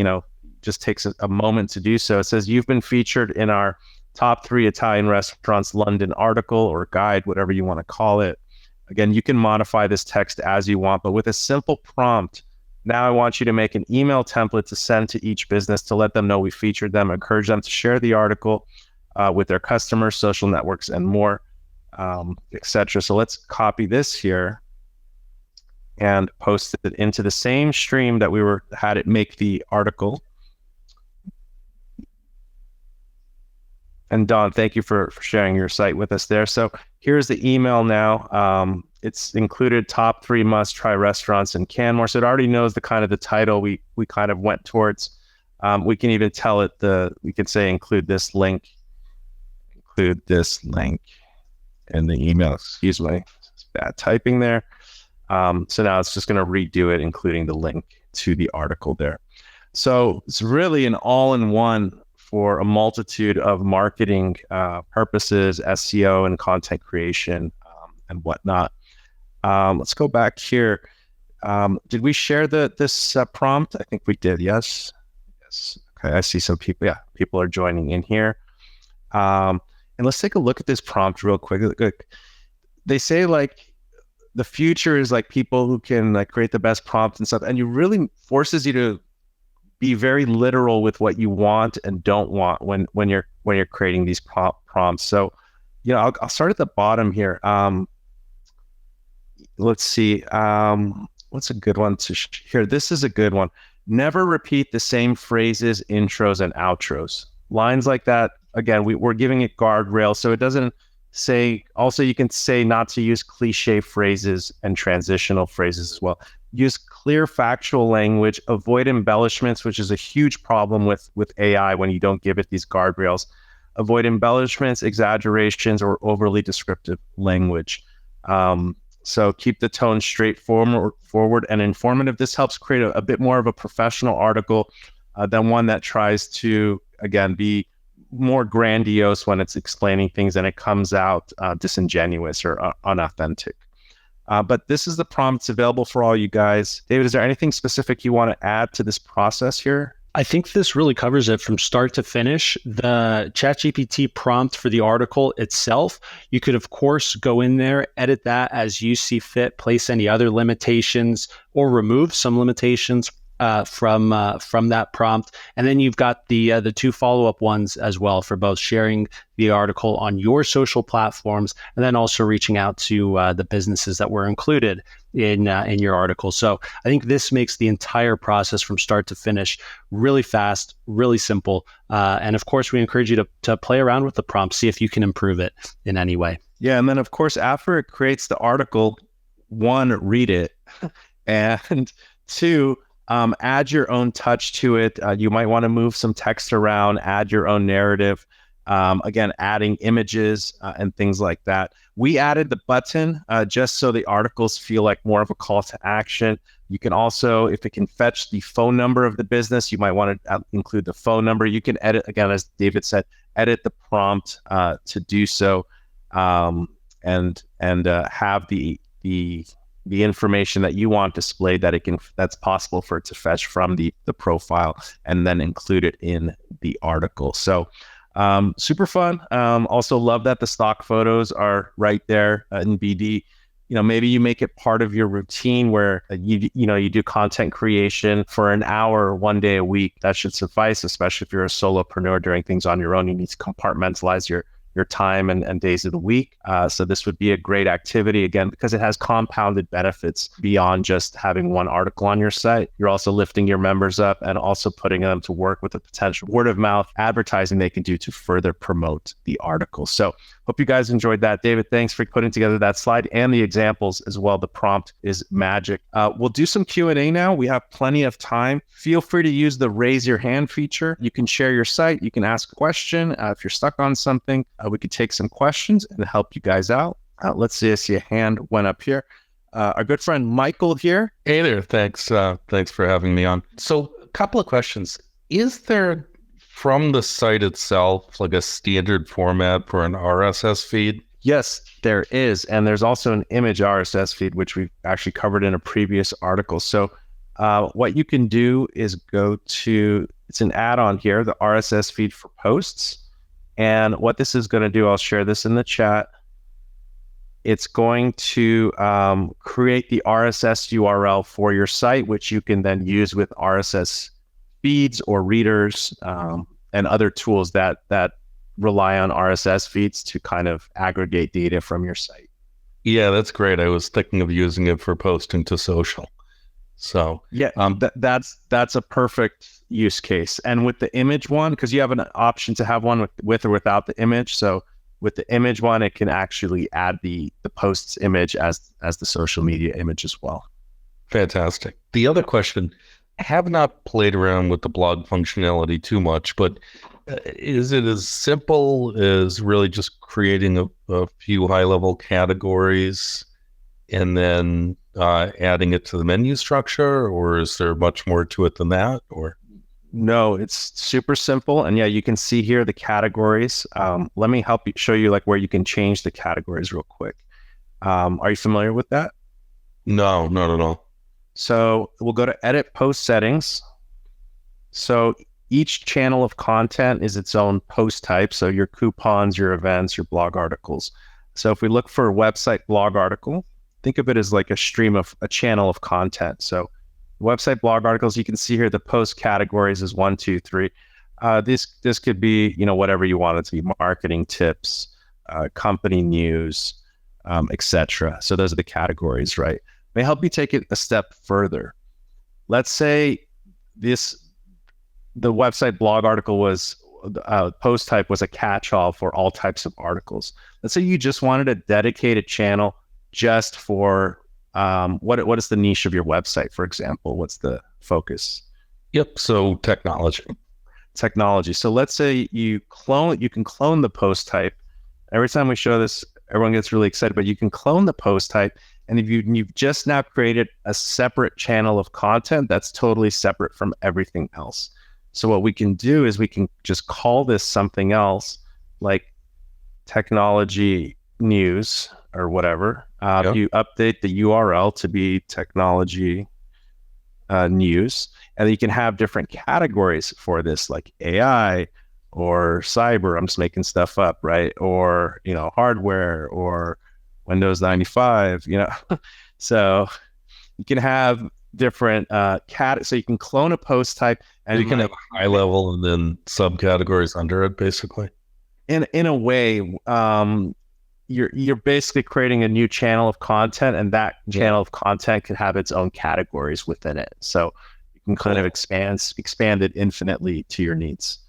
Just takes a moment to do so. It says you've been featured in our top 3 Italian restaurants London article or guide, whatever you want to call it. Again, you can modify this text as you want, but with a simple prompt, now I want you to make an email template to send to each business to let them know we featured them, encourage them to share the article with their customers, social networks, and more, etc. So let's copy this here and post it into the same stream that we had it make the article. And Don, thank you for sharing your site with us there. So here's the email now. It's included top 3 must-try restaurants in Canmore. So it already knows the title we kind of went towards. We can even tell it we can say include this link in the email. Excuse me, it's bad typing there. So now it's just going to redo it, including the link to the article there. So it's really an all-in-one for a multitude of marketing purposes, SEO and content creation and whatnot. Let's go back here. Did we share this prompt? I think we did. Yes. Okay. I see some people. Yeah, people are joining in here. And let's take a look at this prompt real quick. They say the future is people who can create the best prompts and stuff, and it really forces you to be very literal with what you want and don't want when you're creating these prompts. So, I'll start at the bottom here. Let's see. What's a good one to here? This is a good one. Never repeat the same phrases, intros, and outros. Lines like that. Again, we're giving it guardrails, so it doesn't say. Also, you can say not to use cliche phrases and transitional phrases as well. Use clear factual language, avoid embellishments, which is a huge problem with AI when you don't give it these guardrails. Avoid embellishments, exaggerations, or overly descriptive language. So keep the tone straightforward and informative. This helps create a bit more of a professional article than one that tries to, again, be more grandiose when it's explaining things and it comes out disingenuous or unauthentic. But this is the prompt. It's available for all you guys. David, is there anything specific you want to add to this process here? I think this really covers it from start to finish. The ChatGPT prompt for the article itself, you could, of course, go in there, edit that as you see fit, place any other limitations, or remove some limitations from that prompt. And then you've got the 2 follow-up ones as well for both sharing the article on your social platforms and then also reaching out to the businesses that were included in your article. So I think this makes the entire process from start to finish really fast, really simple. And of course, we encourage you to play around with the prompt, see if you can improve it in any way. Yeah. And then, of course, after it creates the article, 1, read it, and 2, add your own touch to it. You might want to move some text around, add your own narrative. Again, adding images and things like that. We added the button just so the articles feel like more of a call to action. You can also, if it can fetch the phone number of the business, you might want to include the phone number. You can edit, again, as David said, edit the prompt to do so, and have the information that you want displayed that's possible for it to fetch from the profile and then include it in the article. So super fun. Also love that the stock photos are right there in BD. Maybe you make it part of your routine where you do content creation for an hour, 1 day a week. That should suffice, especially if you're a solopreneur doing things on your own. You need to compartmentalize your time and days of the week. So this would be a great activity, again, because it has compounded benefits beyond just having one article on your site. You're also lifting your members up and also putting them to work with the potential word of mouth advertising they can do to further promote the article. So hope you guys enjoyed that. David, thanks for putting together that slide and the examples as well. The prompt is magic. We'll do some Q&A now. We have plenty of time. Feel free to use the raise your hand feature. You can share your site. You can ask a question. If you're stuck on something, we could take some questions and help you guys out. Let's see. I see a hand went up here. Our good friend Michael here. Hey there. Thanks for having me on. So a couple of questions. Is there, from the site itself, like a standard format for an RSS feed? Yes, there is. And there's also an image RSS feed, which we've actually covered in a previous article. So what you can do is it's an add-on here, the RSS feed for posts. And what this is going to do, I'll share this in the chat. It's going to create the RSS URL for your site, which you can then use with RSS feeds or readers and other tools that rely on RSS feeds to kind of aggregate data from your site. Yeah, that's great. I was thinking of using it for posting to social. So yeah, that's a perfect use case. And with the image one, because you have an option to have one with or without the image. So with the image one, it can actually add the post's image as the social media image as well. Fantastic. The other question, I have not played around with the blog functionality too much, but is it as simple as really just creating a few high-level categories and then adding it to the menu structure, or is there much more to it than that? Or no, it's super simple. And yeah, you can see here the categories. Let me show you like where you can change the categories real quick. Are you familiar with that? No, not at all. So we'll go to edit post settings. So each channel of content is its own post type. So your coupons, your events, your blog articles. So if we look for a website blog article, think of it as like a channel of content. So website blog articles, you can see here the post categories is 1, 2, 3. This could be, whatever you want it to be, marketing tips, company news, etc. So those are the categories, right? May help you take it a step further. Let's say the website blog article was post type was a catch-all for all types of articles. Let's say you just wanted a dedicated channel just for what is the niche of your website, for example? What's the focus? Yep. So technology. So let's say you can clone the post type. Every time we show this, everyone gets really excited, but you can clone the post type. And if you've just now created a separate channel of content that's totally separate from everything else. So what we can do is we can just call this something else, like technology news or whatever. Yep. You update the URL to be technology news, and you can have different categories for this, like AI or cyber. I'm just making stuff up, right? Or, hardware or Windows 95, So you can have different so you can clone a post type, and you can have a high level and then subcategories under it, basically. In a way, you're basically creating a new channel of content, and that channel of content can have its own categories within it. So you can kind of expand it infinitely to your needs.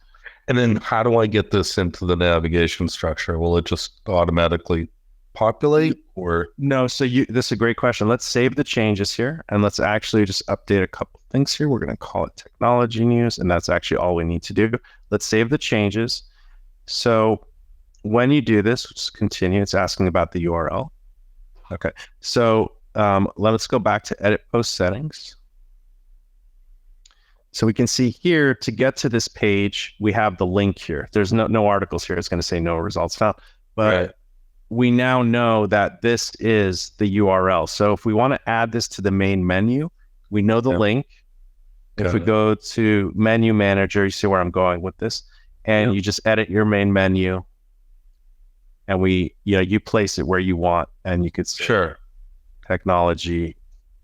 And then how do I get this into the navigation structure? Will it just automatically populate, or? No, so this is a great question. Let's save the changes here, and let's actually just update a couple things here. We're going to call it technology news, and that's actually all we need to do. Let's save the changes. So when you do this, just continue. It's asking about the URL. Okay, so let's go back to edit post settings. So we can see here, to get to this page, we have the link here. There's no articles here. It's going to say no results found. But we now know that this is the URL. So if we want to add this to the main menu, we know the link. If we go to menu manager, you see where I'm going with this. And you just edit your main menu. And you place it where you want. And you could say technology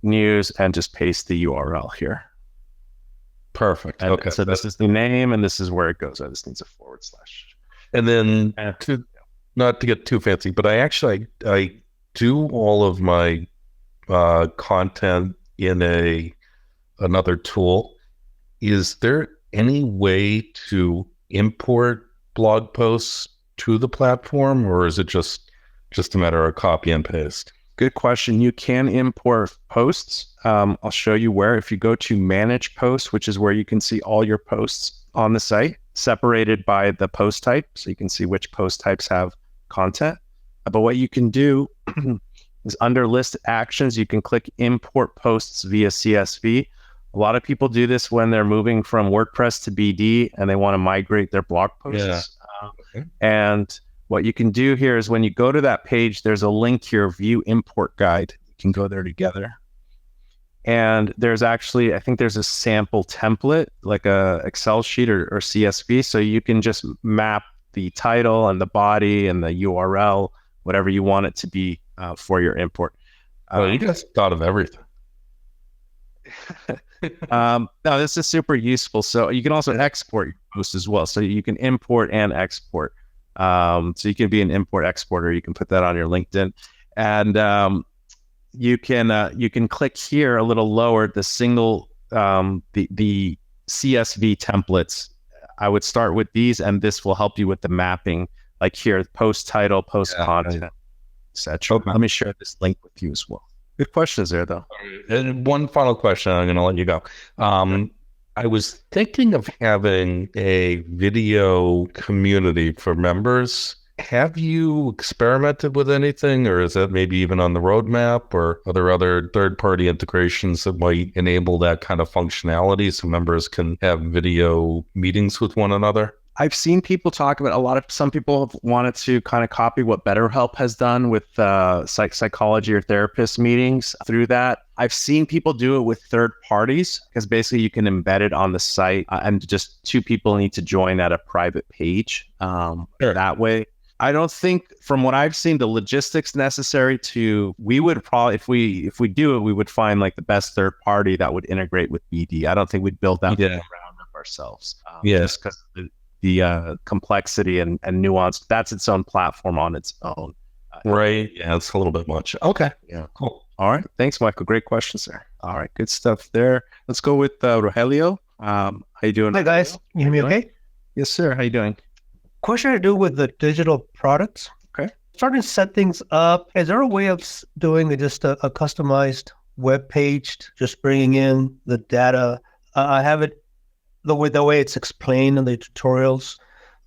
news and just paste the URL here. Perfect. And so this is the name, and this is where it goes. This needs a /. And then not to get too fancy, but I do all of my content in another tool. Is there any way to import blog posts to the platform, or is it just a matter of copy and paste? Good question. You can import posts. I'll show you where. If you go to manage posts, which is where you can see all your posts on the site, separated by the post type, so you can see which post types have content. But what you can do is under list actions, you can click import posts via CSV. A lot of people do this when they're moving from WordPress to BD and they want to migrate their blog posts. And what you can do here is when you go to that page, there's a link here, view import guide. You can go there together. And there's actually, I think there's a sample template, like a Excel sheet or CSV. So you can just map the title and the body and the URL, whatever you want it to be for your import. Well, you guys thought of everything. No, this is super useful. So you can also export your post as well. So you can import and export. So you can be an import exporter. You can put that on your LinkedIn, and you can click here a little lower, the single the CSV templates. I would start with these, and this will help you with the mapping. Like here, post title, post content, etc. Let me share this link with you as well. Good questions there, though. And one final question, I'm going to let you go. I was thinking of having a video community for members. Have you experimented with anything, or is that maybe even on the roadmap, or are there other third-party integrations that might enable that kind of functionality so members can have video meetings with one another? I've seen people talk about some people have wanted to kind of copy what BetterHelp has done with psychology or therapist meetings through that. I've seen people do it with third parties, because basically you can embed it on the site and just two people need to join at a private page that way. I don't think, from what I've seen, the logistics necessary we would probably, if we do it, we would find like the best third party that would integrate with BD. I don't think we'd build that around up ourselves. Just because the complexity and nuance, that's its own platform on its own. Right. Yeah, it's a little bit much. Okay. Yeah. Cool. All right. Thanks, Michael. Great questions there. All right. Good stuff there. Let's go with Rogelio. How you doing? Hi, guys. You hear me okay? Yes, sir. How you doing? Question to do with the digital products. Okay. Starting to set things up. Is there a way of doing just a customized web page, just bringing in the data? I have it the way it's explained in the tutorials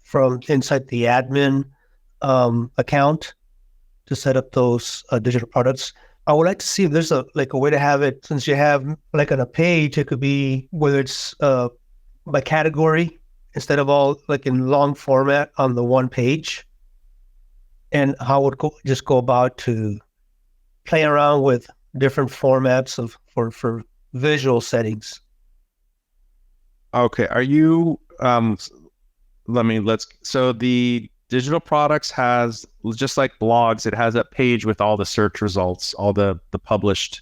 from inside the admin account to set up those digital products. I would like to see if there's a way to have it, since you have like on a page, it could be whether it's by category instead of all like in long format on the one page, and how would just go about to play around with different formats for visual settings. Okay. Are you, so the digital products has, just like blogs, it has a page with all the search results, all the published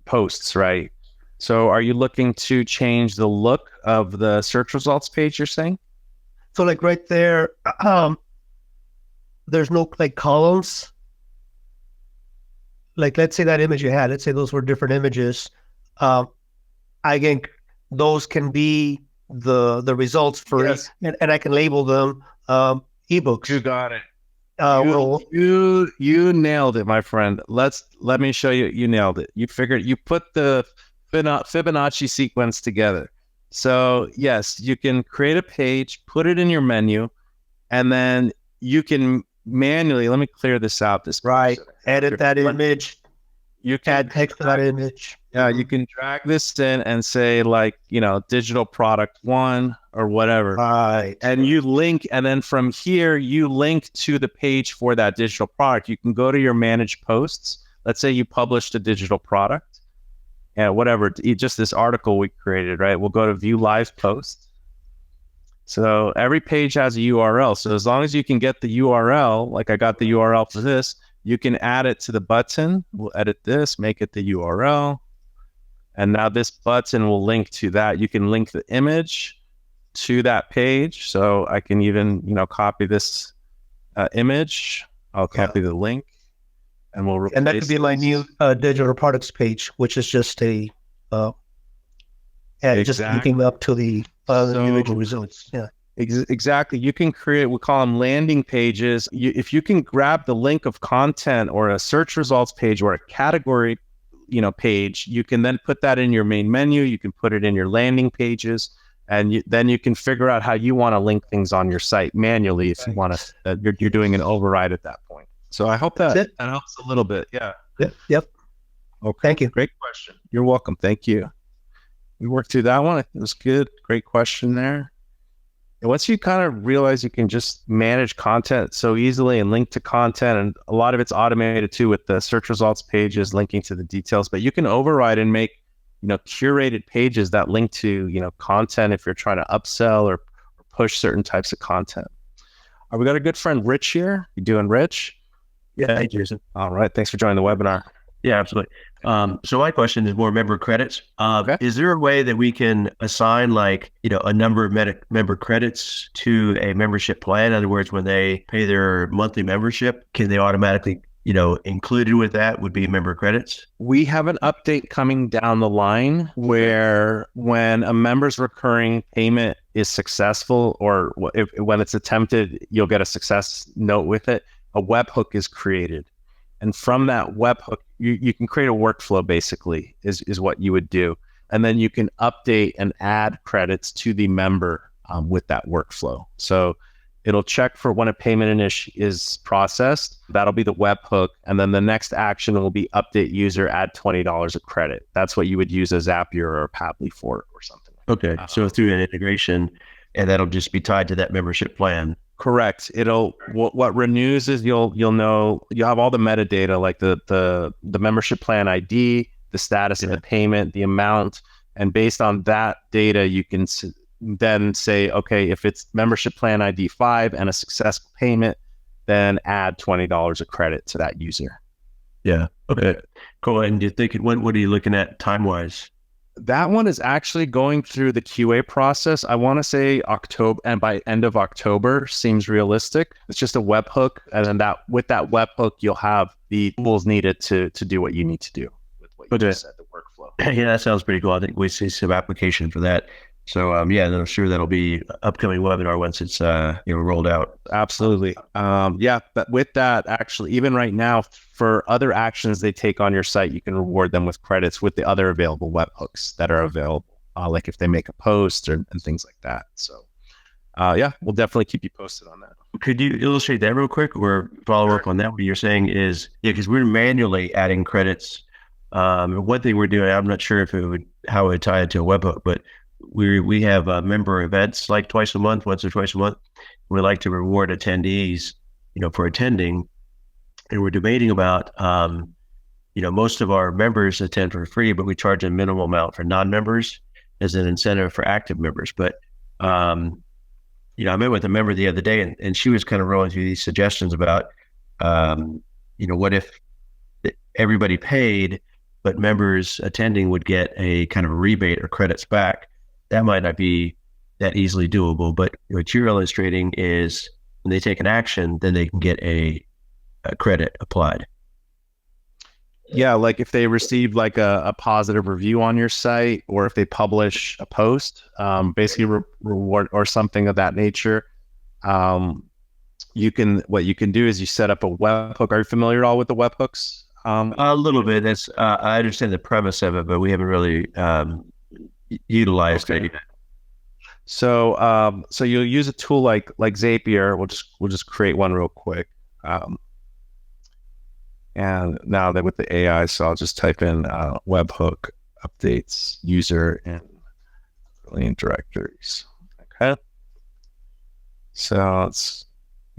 posts, right? So are you looking to change the look of the search results page, you're saying? So like right there, there's no like columns. Like, let's say that image you had, let's say those were different images. I think those can be the results for Yes. and I can label them ebooks. You got it. Well, You nailed it, my friend. Let me show you. You nailed it. You put the Fibonacci sequence together. So yes, you can create a page, put it in your menu, and then you can manually, let me clear this out. edit that image, You can add text to that image. Yeah, you can drag this in and say like, digital product 1 or whatever. Right. And you link, and then from here, you link to the page for that digital product. You can go to your managed posts. Let's say you published a digital product and whatever, just this article we created, right? We'll go to view live post. So every page has a URL. So as long as you can get the URL, like I got the URL for this, you can add it to the button. We'll edit this, make it the URL. And now this button will link to that. You can link the image to that page. So I can even, copy this image. I'll copy the link and we'll replace And that could be my new digital products page, which is just just linking up to the individual results. Yeah. Exactly. You can create, we call them landing pages. If you can grab the link of content or a search results page or a category, page, you can then put that in your main menu. You can put it in your landing pages, and then you can figure out how you want to link things on your site manually. If you want to, you're doing an override at that point. So I hope that helps a little bit. Yeah. Yep. Okay. Thank you. Great question. You're welcome. Thank you. We worked through that one. It was good. Great question there. And once you kind of realize you can just manage content so easily and link to content, and a lot of it's automated too with the search results pages linking to the details, but you can override and make, curated pages that link to, content if you're trying to upsell or push certain types of content. We got a good friend, Rich here. You doing, Rich? Yeah, hey, Jason. All right. Thanks for joining the webinar. Yeah, absolutely. So my question is more member credits. Okay. Is there a way that we can assign a number of member credits to a membership plan? In other words, when they pay their monthly membership, can they automatically, included with that would be member credits? We have an update coming down the line where when a member's recurring payment is successful, or when it's attempted, you'll get a success note with it. A webhook is created. And from that webhook, you can create a workflow, basically, is what you would do. And then you can update and add credits to the member with that workflow. So it'll check for when a payment is processed. That'll be the webhook. And then the next action will be update user, add $20 of credit. That's what you would use a Zapier or a Pabbly for or something. Okay. So through an integration, and that'll just be tied to that membership plan. Correct. What renews is you'll have all the metadata, like the membership plan ID, the status of the payment, the amount, and based on that data, you can then say, okay, if it's membership plan ID 5 and a successful payment, then add $20 of credit to that user. Yeah. Okay. Cool. And do you think what are you looking at time wise? That one is actually going through the QA process. I want to say October, and by end of October seems realistic. It's just a webhook, and then with that webhook, you'll have the tools needed to do what you need to do with what you just said, the workflow. Yeah, that sounds pretty cool. I think we see some application for that. So I'm sure that'll be upcoming webinar once it's rolled out. Absolutely. But with that, actually, even right now, for other actions they take on your site, you can reward them with credits with the other available webhooks that are available, like if they make a post and things like that. So we'll definitely keep you posted on that. Could you illustrate that real quick or follow up on that? What you're saying is, because we're manually adding credits. One thing we're doing, I'm not sure how it would tie into a webhook, but we have member events like once or twice a month. We like to reward attendees, for attending. and we're debating about, most of our members attend for free, but we charge a minimal amount for non-members as an incentive for active members. But, I met with a member the other day, and she was kind of rolling through these suggestions about, what if everybody paid, but members attending would get a kind of a rebate or credits back. That might not be that easily doable, but what you're illustrating is when they take an action, then they can get a credit applied. Yeah, like if they receive like a positive review on your site, or if they publish a post, basically reward or something of that nature. What you can do is you set up a webhook. Are you familiar at all with the webhooks? A little bit. That's I understand the premise of it, but we haven't really utilized it yet. So you'll use a tool like Zapier. We'll just create one real quick. And now that with the AI, so I'll just type in webhook updates user in directories. Okay. So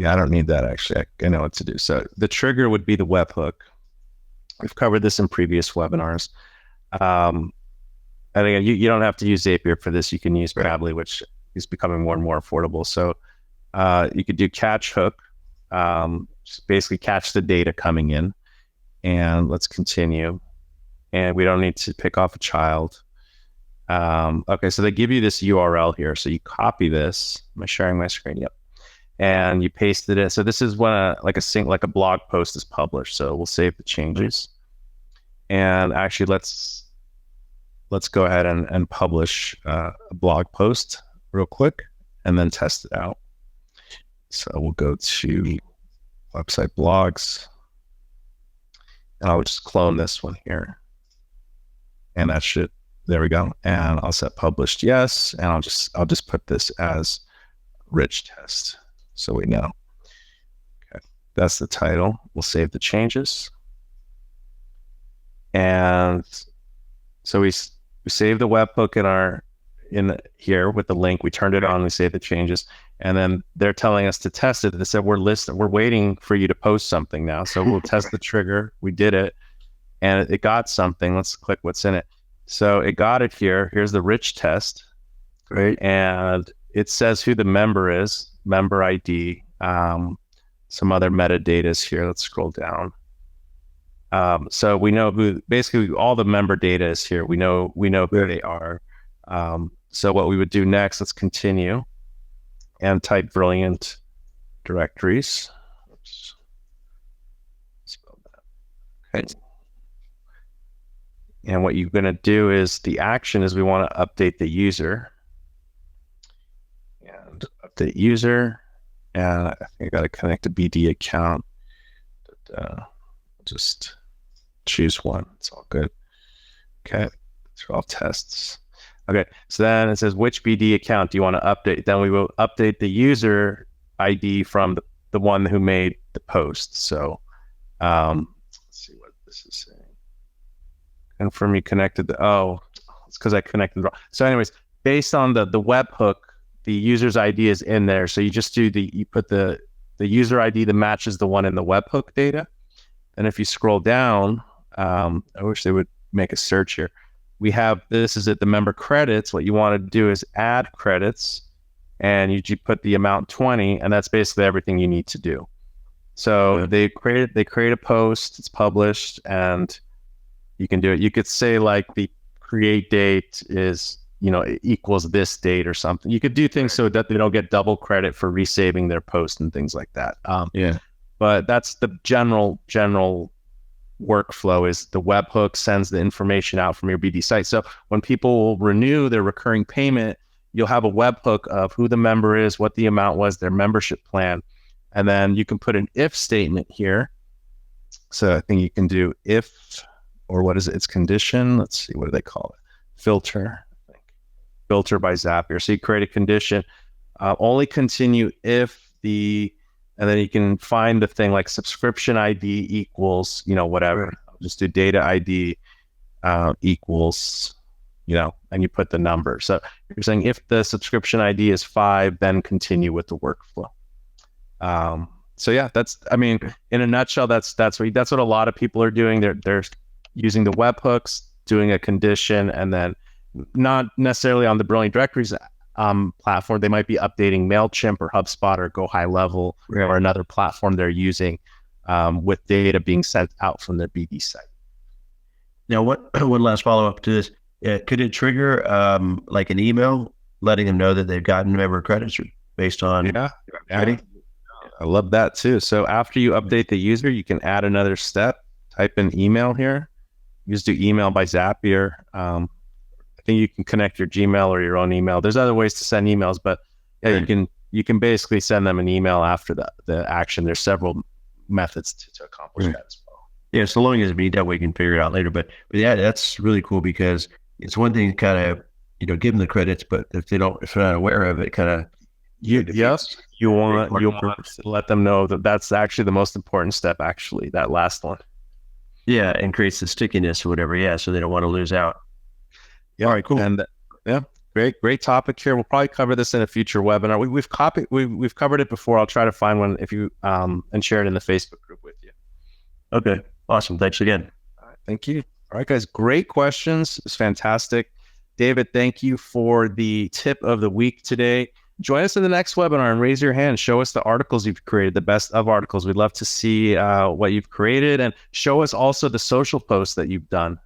I don't need that actually. I know what to do. So the trigger would be the webhook. We've covered this in previous webinars. And again, you don't have to use Zapier for this. You can use Pabbly, which is becoming more and more affordable. So you could do catch hook, just basically catch the data coming in. And let's continue. And we don't need to pick off a child. Okay, so they give you this URL here. So you copy this. Am I sharing my screen? Yep. And you paste it in. So this is when a blog post is published. So we'll save the changes. And actually, let's go ahead and publish a blog post real quick, and then test it out. So we'll go to website blogs. And I'll just clone this one here. And that there we go. And I'll set published yes. And I'll just put this as rich test. So we know. Okay. That's the title. We'll save the changes. And so we save the webhook in here with the link. We turned it on, we saved the changes. And then they're telling us to test it. They said, we're waiting for you to post something now. So we'll test the trigger. We did it and it got something. Let's click what's in it. So it got it here. Here's the rich test. Great. And it says who the member is, member ID, some other metadata is here. Let's scroll down. So we know basically all the member data is here. We know who they are. So what we would do next, let's continue. And type brilliant directories. Oops. Spell that. Okay. And what you're going to do is the action is we want to update the user. And update user. And I think I got to connect a BD account. But, just choose one. It's all good. Okay. These are all tests. Okay, so then it says, which BD account do you want to update? Then we will update the user ID from the one who made the post. So let's see what this is saying. Confirm you connected. It's because I connected wrong. So anyways, based on the webhook, the user's ID is in there. So you just do you put the user ID that matches the one in the webhook data. And if you scroll down, I wish they would make a search here. We have, this is at the member credits. What you want to do is add credits, and you put the amount 20, and that's basically everything you need to do. So they create a post, it's published, and you can do it. You could say like the create date is, equals this date or something. You could do things so that they don't get double credit for resaving their post and things like that. But that's the general workflow. Is the webhook sends the information out from your BD site. So when people renew their recurring payment, you'll have a webhook of who the member is, what the amount was, their membership plan. And then you can put an if statement here. So I think you can do if, or what is it? It's condition. Let's see, what do they call it? Filter, I think. Filter by Zapier. So you create a condition, only continue if and then you can find the thing like subscription ID equals, whatever. I'll just do data ID equals, and you put the number. So you're saying if the subscription ID is 5, then continue with the workflow. So yeah, I mean, in a nutshell, that's what a lot of people are doing. They're using the webhooks, doing a condition, and then not necessarily on the Brilliant Directories platform. They might be updating MailChimp or HubSpot or Go High Level or another platform they're using with data being sent out from their BD site. Now, one last follow up to this? Could it trigger like an email letting them know that they've gotten member credits based on? Yeah. I love that too. So after you update the user, you can add another step. Type in email here. Just do email by Zapier. I think you can connect your Gmail or your own email. There's other ways to send emails, but yeah, you can basically send them an email after the action. There's several methods to accomplish that as well. Yeah, so long as we need that, we can figure it out later. But yeah, that's really cool because it's one thing to kind of give them the credits, but if they're not aware of it, kind of you want to let them know that that's actually the most important step. Actually, that last one. Yeah, and creates the stickiness or whatever. Yeah, so they don't want to lose out. Yeah. All right, cool. And yeah, great topic here. We'll probably cover this in a future webinar. We've covered it before. I'll try to find one if you and share it in the Facebook group with you. Okay, awesome. Thanks again. All right, thank you. All right, guys, great questions. It's fantastic. David, thank you for the tip of the week today. Join us in the next webinar and raise your hand. Show us the articles you've created, the best of articles. We'd love to see what you've created, and show us also the social posts that you've done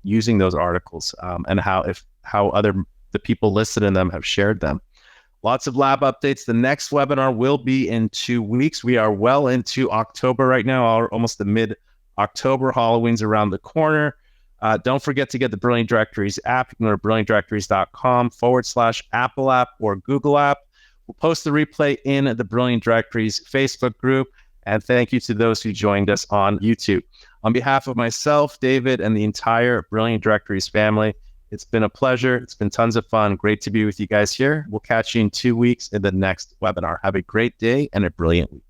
using those articles and how the people listed in them have shared them. Lots of lab updates. The next webinar will be in 2 weeks. We are well into October right now, almost the mid-October. Halloween's around the corner. Don't forget to get the Brilliant Directories app. You can go to brilliantdirectories.com/Apple app or Google app. We'll post the replay in the Brilliant Directories Facebook group. And thank you to those who joined us on YouTube. On behalf of myself, David, and the entire Brilliant Directories family, it's been a pleasure. It's been tons of fun. Great to be with you guys here. We'll catch you in 2 weeks in the next webinar. Have a great day and a brilliant week.